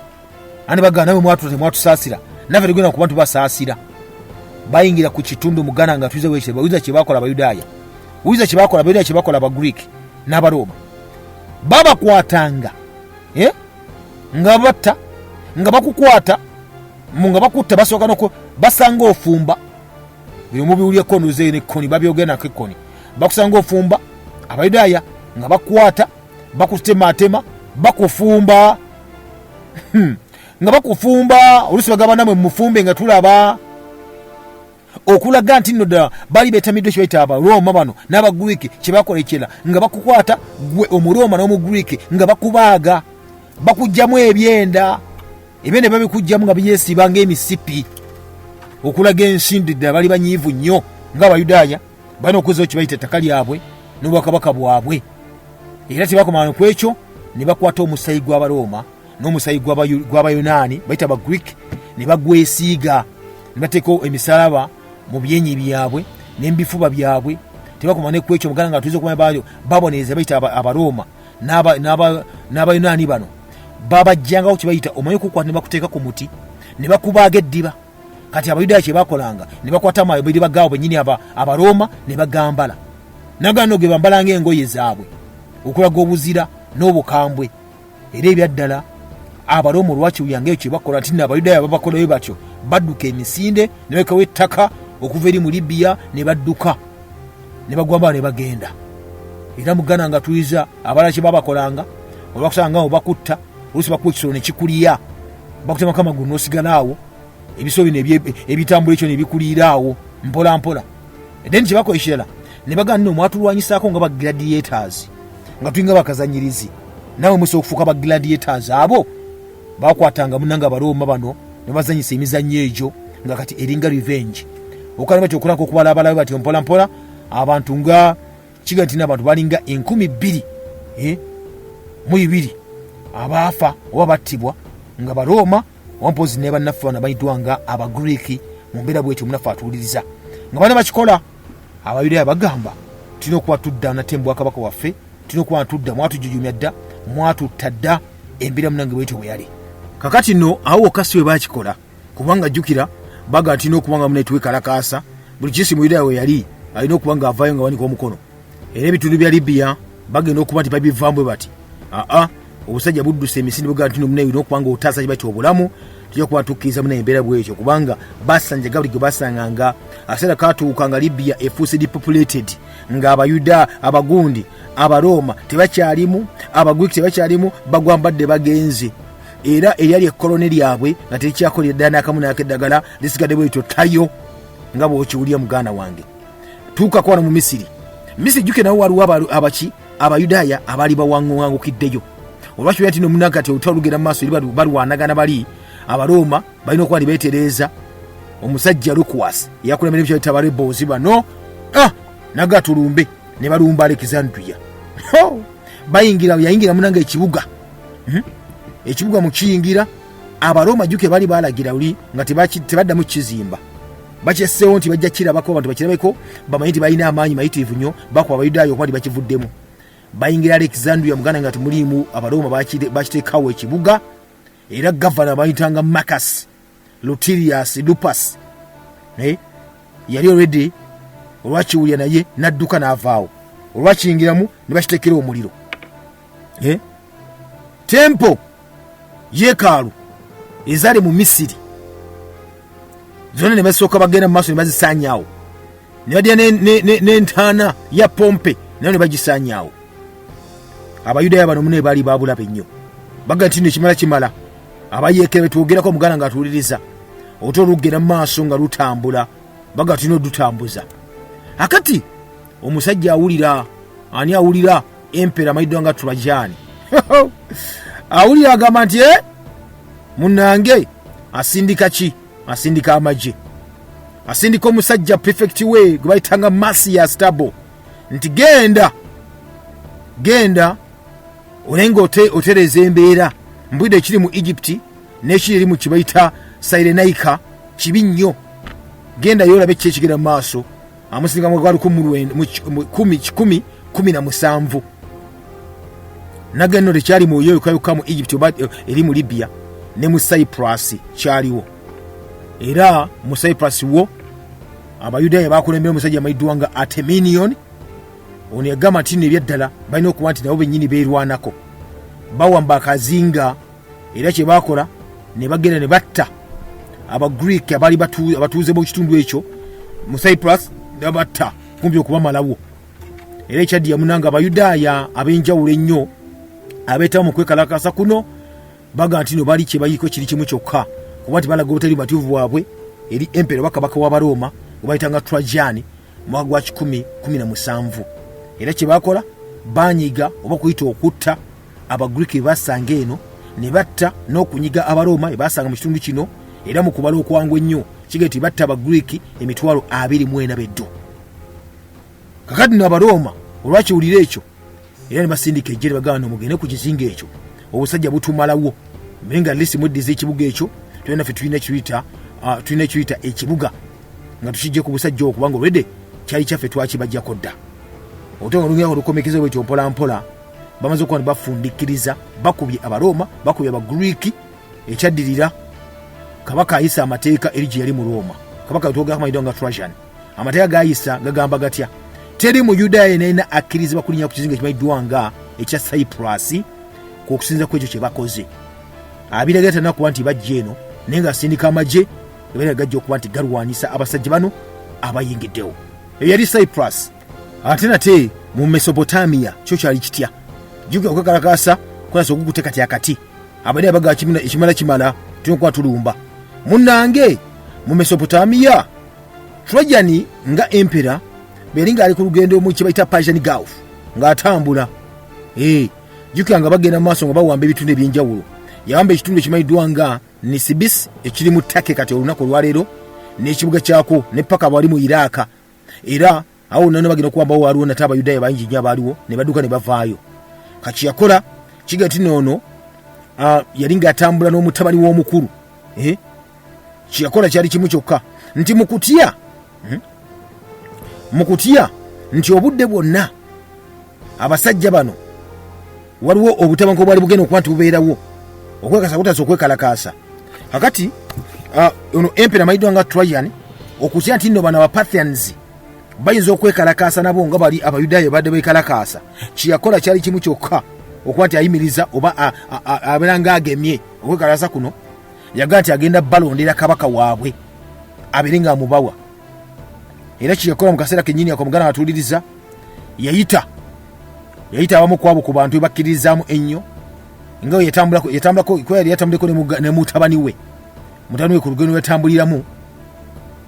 S2: ani bagana nawe mwatusaasira naffe tugenda kuba tubasaasira. Bayingira ku kitundu mugana nga tuze weekire bawiza kye bakola Abayudaya wiza kye bakola Abayudaya kye bakola Abagreek n'Abaroma babakwatanga nga batta nga bakukwata nga bakutta basooka noko basanga ofumba bino mubiwulya kono ze ne koni babyogena ke koni bakusanga ofumba Abayudaya nga bakwata bakutematema bakufumba nga bakufumba olusi bagamba namwe mufumbe nga tulaba okulaga nti nno ddala bali beetamiddwa kyebaita Abaroma bano n'Abagreek kye bakola ekirala nga bakukwata gwe Omuroma n'Omugreek nga bakubaaga bakugjamu ebyenda ebyenda babikugjamu nga byesiba ng'emisipi okulaga ensindi ddala bali banyiivu nnyo ng'Abayudaya balina okuzzaawo kye bayita ettaka lyabwe n'obwakabaka bwabwe. Era tebakomana ku ekyo ne bakwata omusayi gw'Abaroma n'omusayi gw'Abayonaani bayita Abagreek ne bagwesiiga ne bateekawo emisalaba mu byenyi byabwe n'embifuba byabwe. Tebakomane ku ekyo mugana nga tuyiza okumanya babonereza bayita Abaroma n'Abayonaani bano babajjangawo kye bayita omanyi okukwata ne bakuteeka ku muti ne bakubaaga eddiba. Kati Abayudaya kye bakolanga ne bakwata amadiba gaabo bennyini Abaroma ne bagambala nagano ge bambala ng'engoye zaabwe okulaga obuzira n'obukambwe. Era ebyaddala Abaroma olwaki uyangeyo kye bakola nti n'Abayudaya babakolayo batyo badduka emisinde ne bekawo ettaka okuva eri mu Libya ne badduka ne bagwamba ne bagenda. Era mugana nga tuyiza abalala kye babakolanga olwakusanga nga bakutta olusi bakuwa ekisolo ne kikuliya bakutemako amagulu n'osigalaawo ebisolo bino ebitambula ekyo ne bikuliiraawo mpola mpola. Then kye bakola ekirala ne bagamba nno mwatulwanyisaako nga bagladiators nga tuyinga bakazanyirizi nawe musobola okufuuka bagladiators abo bakwatanga munanga Abaroma bano ne bazanyisa emizannyo egyo nga kati eringa revenge okala batyo okulanga okubala abalabe batyo mpola mpola abantu nga kiga nti n'abantu balinga 2,000 abaafa oba battibwa nga Baroma wampozi ne bannaffe bano bayiddwa nga Abagreek mu mbeera bwetyo munaffe atuwuliriza nga bana bakikola. Abayudaya bagamba tulina okuba tudda natembu Bwakabaka waffe tulina okuba tudda mwatujujumya dda mwatutta dda embeera munange bwetyo bwe yali. Kakati nno awo okasi we bakikola kubanga jjukira baga tulina okuba nga mune twekalakaasa buli kisi Muyudaya we yali alina okuba nga avaayo nga wanika omukono. Era ebitundu bya Libya bagenda okuba nti babivaamu bati obusajja buddusa emisinde bugamba nti mune olina okuba nga otaasa kye bati obulamu tujja kuba tukkiriza mune embeera bwekyo kubanga basanjaga buli gwe basanganga akaseera katuuka nga Libya efuuse depopulated nga Abayuda Abagundi Abaroma tebakyalimu Abagreek tebakyalimu bagwambadde bagenze. Era eryali ekkolone lyabwe nga terikyakolera ddala n'akamu n'akeddagala lisigadde bwetyo tayo nga bw'okiwulira muganda wange. Tuuka kwana mu Misiri jjuke nawo waliwo Abayudaya abaali bawaŋŋangukiddeyo olwakyo nti nomunanga kati olutalo lugenda mu maaso balwanagana bali Abaroma balina okuba beetereeza omusajja Lukwasi eyakulembera ebyo kyayita Abarebels bano naga tulumbe ne balumba Alexandria. Yayingira munanga ekibuga mu kiyingira Abaroma jjuke bali balagira uli nga tebaddamu kizimba bakyesseewo nti bajja kirabako abantu bakirabeko bamanyi nti balina amaanyi mayitirivu nnyo bakuba Abayudaya okuba nti bakivuddemu. Bayingira Alexandria muganda nga temuliimu Abaroma bakiteekawo ekibuga era gavana bayitanga Marcus Lutilius Lupus yali already olwakiwulya naye nadduka n'avaawo olwakiyingiramu ne bakiteekera omuliro tempo yekaalu ezaali mu Misiri zonna ne basooka bagenda mu maaso ne bazisaanyaawo, ne badya n'entaana ya pompe nayo ne bagisaanyaawo. Abayudaaya bano mune baali babulabe nnyo, baga nti nno kimala abayeekera betwogerako omuganda ng'atuwuliriza oto olugenda mu maaso nga lutambula, baga tulina odutambuza. Akati omusajja awulira, ani awulira empera amayiddwa nga Tulajani awulira agamba nti munnange asindika ki? Asindika amagye, asindika omusajja prefect we gwe bayitanga Masiya Stabo nti genda olenga otereza embeera mbwide ekiri mu Egypt n'ekiri eri mu kibayita Cyrenaica kibi nnyo, genda yolabe ki ekigenda mu maaso. Amusindika mu gwali 17 nagenda tekyali mu yoyokayuka mu Egypt oba eri mu Libya ne mu Cyprus kyaliwo. Era mu Cyprus wo Abayudaaya bakulembera omusajja amayiddwa nga Arteminion. Ono yagamba nti nebyaddala balina okuba nti nabo bennyini beerwanako, bawamba akazinga. Era kye bakola ne bagenda ne batta Abagreek abaali abatuuze b'ekitundu ekyo mu Cyprus, ne batta kumpi okubamalawo. Era ekyaddiya munanga Abayudaaya ab'enjawulo ennyo abeetawo mu kwekalakasa kuno baga nti no bali kye bayiiko kiri kimu kyokka, kuba nti balaga obutali batuufu bwabwe eri empera oba kabaka w'Abaroma obayitanga Trajani mu mwaka gwa 1017. Era kye bakola banyiga oba kuyita okutta Abagreek basanga eno ne batta n'okunyiga Abaroma ebasanga mu kitundu kino. Era mu kubala okwangwa ennyo kigeti batta Abagreek 24,000. Kakati no Abaroma olwakiwulira ekyo era ne basindika ejjere bagana mugende ku kizinga ekyo obusajja butumalawo mbenga lisi muddize ekibuga ekyo twena fe tulina ekiyita ekibuga nga tukijje ku busajja okubanga olwedde kyali kyaffe twakibajjako dda. Otonga olungi olukomekeze bwetyo mpola mpola bamaze okuba ne bafundikiriza bakubye Abaroma bakubye Abagreek. Ekyaddirira kabaka ayisa amateeka eri gye yali mu Roma. Kabaka twoga amayiddwa nga Trajani, amateeka gayisa gagamba gatya? Teri mu Yudaaya naina akkirizibwa kulinnya ku kizinga ekimayiddwa nga ekya Cyprus okusinza ku ekyo kye bakoze. Abiragata nakuba nti bajja eno naye nga asindika amagye ebera gajja okuba nti galwanisa abasajja bano abayingiddewo. Eyo yali Cyprus. Ate nate mu Mesopotamia kyo kyali kitya? Juga okwekalakasa kwasa okukute kati akati abadde baga kimala tulikuwa tulumba munnange mu Mesopotamia. Trajani nga empera beringa ali ku lugendo mu kibayita Persian Gulf nga atambula. Juka nga bagenda maaso nga bawamba ebitundu ebyenjawulo. Yawamba ekitundu ekimayiddwa nga Nisibis ekiri mu Turkey kati olunaku olwaleero n'ekibuga kyako ne paka bali mu Iraq. Era awo nano bagenda okuwamba waliwo nate Abayudaaya bangi nnyo abaaliwo ne badduka ne bavaayo. Kati yakola kigati noono yali ng'atambula n'omutabani w'omukulu. Kiyakola kyali kimu kyokka nti mukutya nti obudde bwonna abasajja bano waliwo obutabanko bwali bugenda okuba nti bubeerawo okwekasa kutasa okwekalakaasa. Kakati ono empera amayiddwa nga Trajan okutya nti nno bano Abaparthians bayinza okwekalakaasa nabo nga bali Abayudaaya badde beekalakaasa. Kiyakola kyali kimu kyokka okuba nti ayimiriza oba abeera ng'agemye okwekalakaasa kuno. Yagaa nti agenda balondera kabaka waabwe abeere ng'amubawa. Era kiyakola mu kaseera kennyini ako muganda atuuliriza yayita abamu ku abo ku bantu bebakkiririzaamu ennyo nga yatambulako kuba yali yatambuleko ne mutabani we ku lugendo lwetambuliramu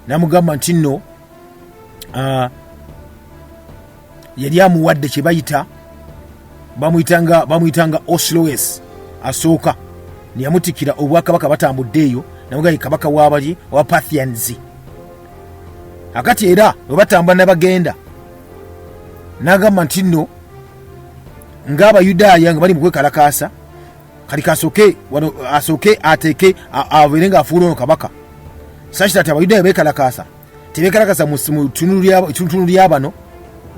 S2: n'amugamba nti nno yali amuwadde kye bayita bamuyitanga Osloes asooka niyamutikira obwakabaka batambudde eyo namugaye kabaka w'abali wa Parthians. Akati era bwe batambula ne bagenda n'agamba nti nno ng'Abayudaaya nga bali mu kwekalakaasa kali asooke ateeke abeere ng'afuula ono kabaka. Sakita ati Abayudaaya beekalakaasa tebeekalakaasa mu tunulu ly'abano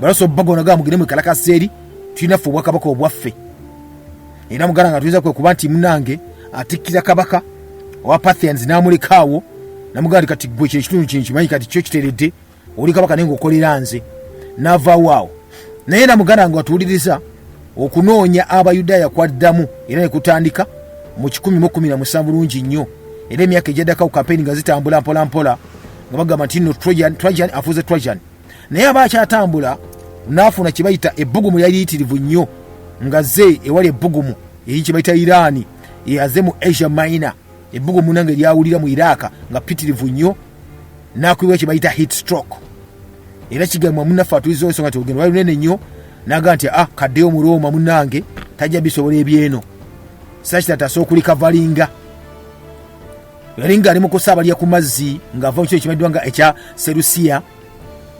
S2: balaso bagona ga mugende mwekalakaasa eri tulina ffe obwakabaka obwaffe. Era muganda nga tuyinza kwekuba nti munange atikkira kabaka owa Parthians n'amulekaawo namugandi kati gwe kye kitundu kino kimanyi kati kyo kiteredde oli kabaka naye ng'okolera nze n'avaawo awo. Naye namuganda nga atuwuliriza okunoonya Abayudaya kwaddamu era ne kutandika mu 1017 bulungi nnyo, era emyaka egyaddako kampeni nga zitambula mpola mpola nga bagamba nti nno Trajan afuze Trajan, naye abakyatambula n'afuna kye bayita ebbugumu yali yitirivu nnyo nga ze ewali ebbugumu eri kye bayita Irani eyaze mu Asia Minor, ebbugumu nange lyawulira mu Iraq nga pitirivu nnyo, n'akwibwa kye bayita heat stroke, era kigamba munaffe atuliza ensonga nti olugendo lwali lunene nnyo, n'agamba nti kaddeyo mu Roma munnange tajja bisobola ebyeno sakitatasa okulikavalinga. Yali nga ali mu kusaabalira ku mazzi ng'ava mu kiro ekimanyiddwa nga ekya Serusiya,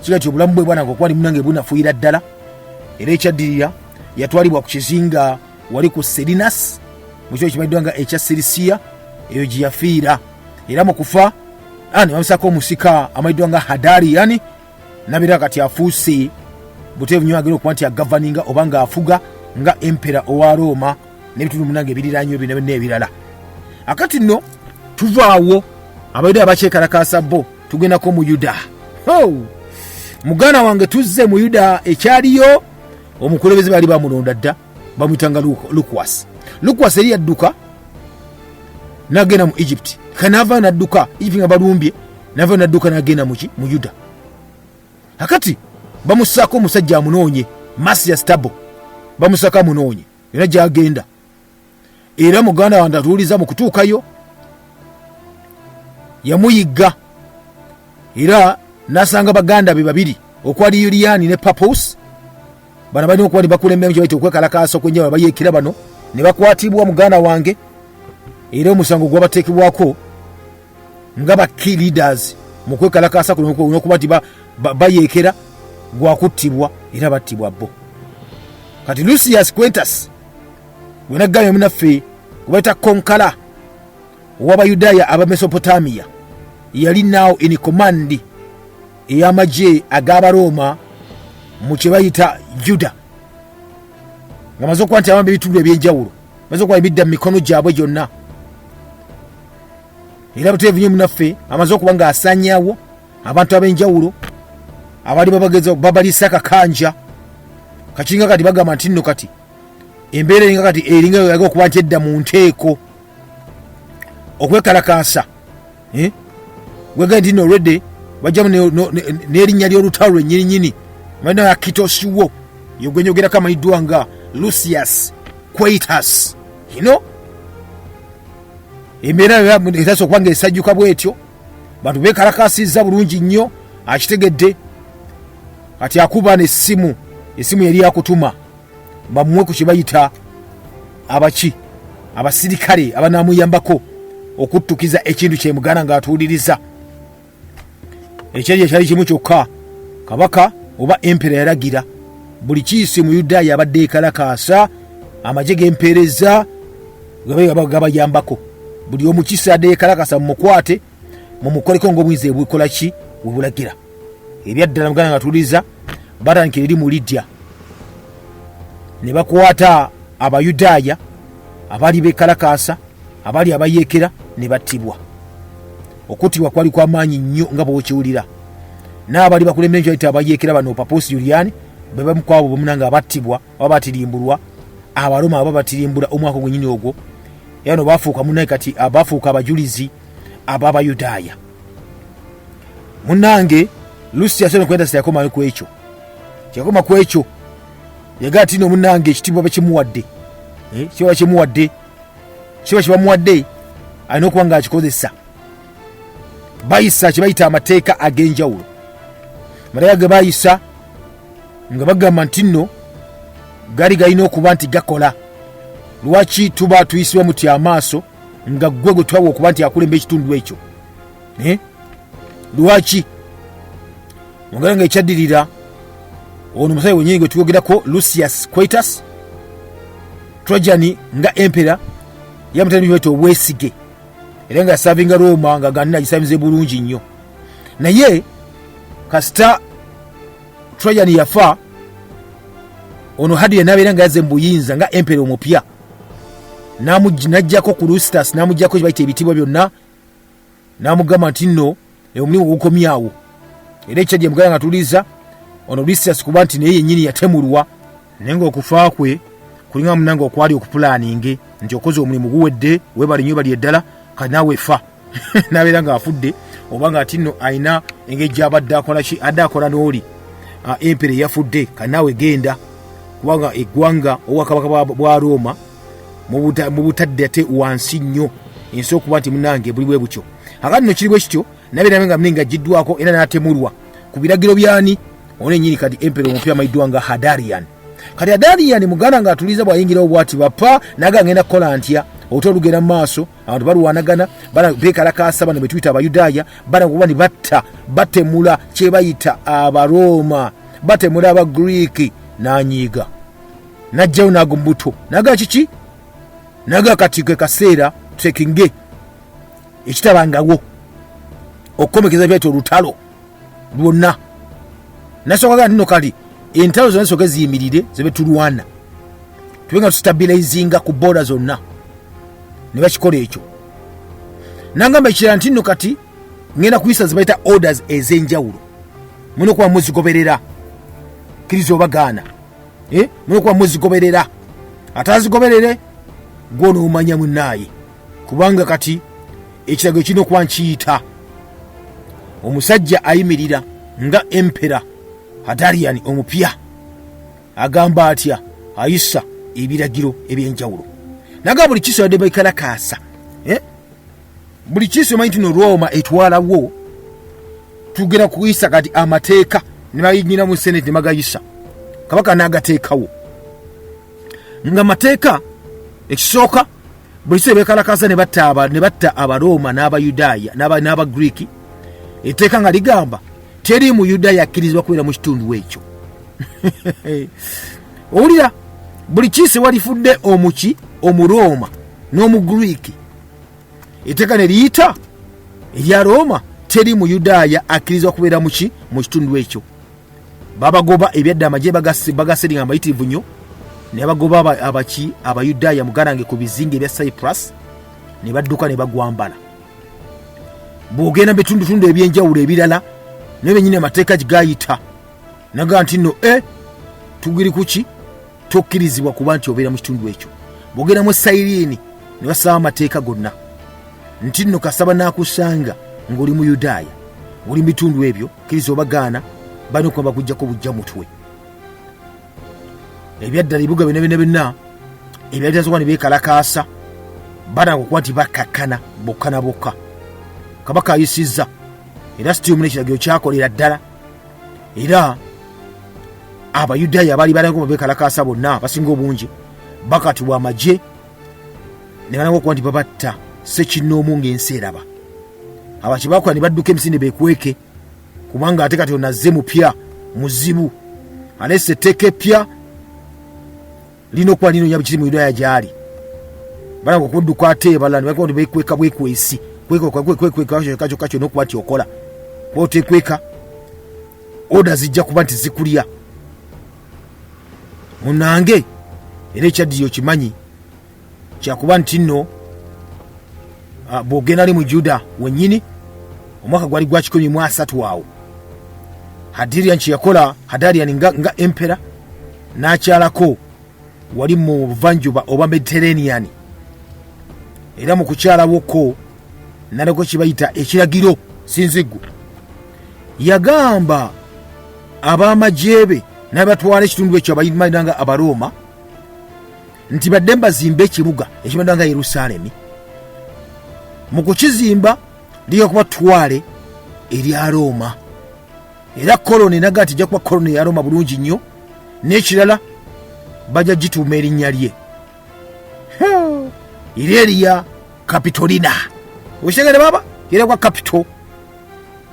S2: kiga ti obulamu bwe bwanange okuba ni munnange bunafuuyira ddala, era ekyaddirira yatwalibwa ku kizinga wali ku Serinas mu kiro ekimanyiddwa nga ekya Serusiya, eyo gye yafiira. Era mu kufa ne bamusako omusika amanyiddwa nga Hadarian, nabeera kati afuuse buteevu nnyo agenda okuba nti agavaninga oba ng'afuga nga empera owa Roma n'ebitundu munnange ebiriraanyo bino n'ebirala. Akati nno tuvaawo Abayudaya bakyekalakaasa bo tugendako mu Yuda. Muganda wange tuzze mu Yuda ekyaliyo omukulembeze bali bamulonda dda bamuyitanga Lukwasi eri yadduka n'agenda mu Egypt, kanava n'adduka Egypt nga balumbye, nava n'adduka n'agenda mu Yuda. Akati bamusako omusajja amunoonye Masiya Stabo, bamusaka amunoonye era gyagenda. Era muganda wange atuuliza mu kutuukayo yamuyigga, era n'asanga baganda be babiri okwali Yuliani ne Papus, bano balina okuba ne bakulembera kye bayita okwekalakaasa okwenjawulo bayeekera bano ne bakwatibwa muganda wange, era omusango gwabateekebwako nga ba key leaders mu kwekalakaasa kuno okuba nti bayeekera gwakuttibwa era battibwa bo. Kati Lucius Quintus gwe nagambye munaffe gwebayita konkala ow'Abayudaya aba Mesopotamia yali now in command ey'amagye ag'Abaroma mu kye bayita Yuda, nga maze okuba nti abamba ebitundu ebyenjawulo maze okuba ebidda mu mikono gyabwe gyonna, era buteevu nnyo munaffe amaze okuba ng'asaanyaawo abantu ab'enjawulo abali babageza babalisa akakanja kakinga kati bagamba nti nno kati embeera eringa kati eringa yaga okuba nti edda mu nteeko okwekalakaasa wega nti nno already bajjamu n'erinnya ly'olutalo lwennyininyini malina ya kitosiwo yogwenyogerako amanyiddwa nga Lucius Quintus. Embeera etasa okuba nga esajjuka bwetyo, bantu bekalakaasizza bulungi nnyo, akitegedde kati akuba n'essimu yali yakutuma bamuwe ku kye bayita abasirikale abanaamuyambako okuttukiza ekintu kye muganda ng'atuuliriza. Ekyali ekyali kimu kyokka, kabaka oba empera yalagira buli kiisi mu Yudaaya abadde ekalakaasa amagye g'empeereza gabayambako, buli omukisa adde ekalakaasa mumukwate mumukoleko ng'obuyinza ebwekola ki bwebulagira. Ebyaddala muganda ng'atuuliriza batandika eri mu Lidya ne bakwata Abayudaaya abaali bekalakaasa abaali abayeekera ne battibwa. Okuttibwa kwali kw'amaanyi nnyo nga bw'okiwulira, n'abaali bakulembera ekyo bayita abayeekera bano Papus Yuliani be bamu ku abo bomunanga abattibwa oba batirimbulwa Abaroma aba batirimbula omwaka gwennyini ogwo, era no baafuuka munnaye kati abaafuuka abajulizi ab'Abayudaaya. Munnange Lucius Quintus yakoma ku ekyo, kyakoma ku ekyo yagaa tino munnange ekitiibwa bakimuwadde, kiba kibamuwadde alina okuba ng'akikozesa. Bayisa kye bayita amateeka ag'enjawulo, amateeka ge bayisa nga bagamba nti nno gali galina okuba nti gakola. Lwaki tuba tuyisibwa muti amaaso nga gwe gwe twabwa okuba nti akulemba ekitundu ekyo? Lwaki? Muganda nga ekyaddirira ono musajja wennyini gwe tuyogerako Lucius Quintus Trajan nga empera yamutani byete obwesige, era nga yasavinga Roma nga ganina gisamize bulungi nnyo. Naye kasita Trajan yafa, ono Hadrian nabeera nga yazze mu buyinza nga empera omupya, n'ajjako ku Lucius n'amuggyako kye bayita ebitiibwa byonna, n'amugamba nti nno omulimu gukomyawo. Era ekyadya muganda nga tuliza ono Lucius kuba nti naye yennyini yatemulwa, naye ng'okufa kwe kulinga munange okwali okupulaninge nti okoze omulimu guwedde webali nnyo bali eddala kati naawe fa nabeera nga afudde oba nga ati nno ayina engeri abadde akola ki adde akola n'oli empere yafudde kati naawe genda kubanga eggwanga obwakabaka bwa Roma mu butadde ate wansi nnyo ensi okuba nti munange buli bwe butyo akati nno kiri bwe kityo nabeera nga mninga giddwako era n'atemulwa ku biragiro byani ono ennyini kati empere omupya amayiddwa nga Hadarian. Kati Hadarian muganda nga atuliza bwayingirawo bwati bapa naga ngenda kukola ntya otolugera mu maaso abantu balwanagana beekalakaasa bano be tuyita Abayudaya bana kuba ni batemula kye bayita Abaroma batemula Abagriiki n'anyiiga najjawo naago mbuto naga kiki naga kati ke kaseera tutekinge ekitabangawo okukomekeza byayita olutalo lwonna nasokaga nno kali entalo zonna zisoke ziyimirire zibe tulwana tubenga tustabilizinga ku boda zonna ne bakikola ekyo nangamba ekirala nti nno kati ngenda kuyisa zibayita orders ez'enjawulo muno kuba muzigoberera kiriza obagaana muno kuba muzigoberera atazigoberere gwona omanya munaaye kubanga kati ekiragiro kirina okuba nkiyita omusajja ayimirira nga empera Hadarian omupya agamba atya ayisa ebiragiro ebyenjawulo naga buli kiso yadde bekalakaasa buli kiso manyi tuno Roma etwalawo tugera kuyisa kati amateeka ne bayinyina mu Senate ne magayisa kabaka nagateekawo nga mateeka ekisooka buli kiso bekalakaasa ne batta Abaroma n'Abayudaya n'Abagriiki etteeka nga ligamba teri mu Yudaya akkirizibwa kubeera mu kitundu ekyo owulira buli kiise walifudde omuki omuroma n'omugriiki etteeka ne liyita erya Roma teri mu Yudaya akkirizibwa kubeera mu kitundu ekyo babagoba ebyadde amagye bagase nga mayitirivu nnyo ne bagoba Abayudaya mugarange ku bizinga ebya Cyprus ne badduka ne bagwambala bwogenda bitundutundu ebyenjawulo ebirala naye nyine amateeka gigayita naga nti nno tugiri kuki tokkirizibwa kuba nti obeera mu kitundu ekyo bwogenda mu Sayiriini ne basaba amateeka gonna nti nno kasaba nakusanga ng'oli mu Yudaya oli mu bitundu ebyo kkiriza obagaana balina okuba bakuggyako bujja mutwe ebyaddala ebibuga byonna ebyali tasooka ne beekalakaasa bananga okuba nti bakakkana bokka na bokka kabaka ayisizza era sitiimu n'ekiragiro kyakolera ddala era Abayudaya abaali balako beekalakaasa bonna basinga obungi bakatibwa amagye ne bananga okuba nti babatta sekinnoomu ng'ensi eraba abakibakola ne badduka emisinde beekweke kubanga ate kati onazze mupya muzibu alese etteeka epya lina okuba linonya bukiri mu Yudaya gyali balanga okudduka ate balala ne balako nti beekweka bwekwesi kweka kyonna okuba nti okola kwotekweka oda zijja kuba nti zikulya munange era ekyaddiyo kimanyi kyakuba nti nno bw'ogenda ali mu Juda wennyini omwaka gwali gwa 13 awo Hadarian kyeyakola Hadarian nga empera n'akyalako wali mu buvanjuba oba Mediterranean era mu kukyalawoko nalako kibayita ekiragiro sinziggu yagamba ab'amajyebe n'abatwala ekitundu ekyo abayimiranga Abaroma nti badde mbazimbe ekibuga ekimananga Yerusaalemi mu kukizimba liyo kuba twale erya Roma era koloni naga ati jakuba koloni ya Roma bulungi nnyo n'ekirala bajja gituuma erinnya lye Irelia Capitolina oshegere baba era kwa capital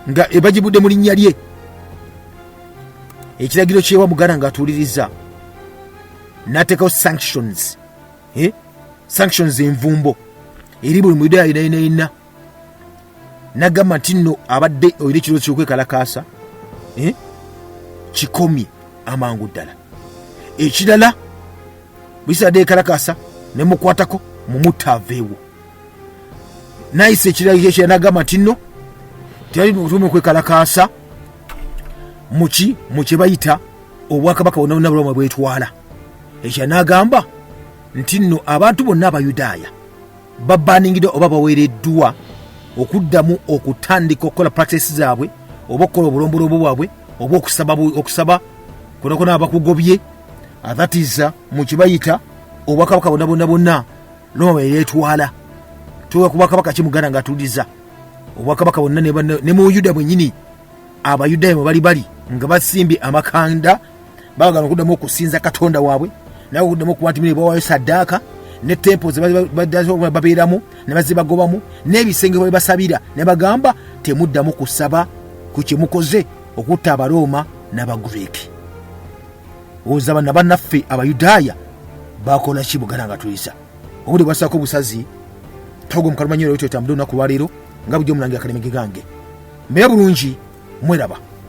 S2: nga ebagibudde mu linnya lye ekiragiro kyewa muganda nga atuliriza n'ateekawo sanctions sanctions envumbo eri buli Muyudaya yenna n'agamba nti nno abadde oyina ekirowoozo ky'okwekalakaasa kikomye amangu ddala ekirala bisadde ekalakaasa ne mukwatako mumutta aveewo nayise ekiragiro kye n'agamba nti nno teyalina okwekalakaasa mu kye bayita obwakabaka bonna bwetwala ekyo n'agamba nti nno abantu bonna Abayudaaya babaningidde oba baweereddwa okuddamu okutandika okukola practices zaabwe oba okukola obulombolombo bwabwe oba okusaba konakona abakugobye athatiza mu kibayita obwakabaka bonna Roma yeetwala tuwa kubakabaka kimuganda ng'atuliza obwakabaka bonna ne mu Yuda bwennyini Abayudaaya bali nga basimbye amakanda baagala okuddamu okusinza Katonda waabwe nawe okuddamu okuba nti bawaayo saddaaka ne tempo babeeramu ne bazibagobamu n'ebisenge bwe basabira ne bagamba temuddamu kusaba ku kye mukoze okutta Abaroma n'Abagureeki. Ozaba na bannaffe Abayudaaya bakola ki buganda nga tuyisa obuli bwasaako obusazi togo mu Kaluma Nywera wetwetambula olunaku lwaleero nga bujjo omulangira Kalema Gigange mbeera bulungi mweraba.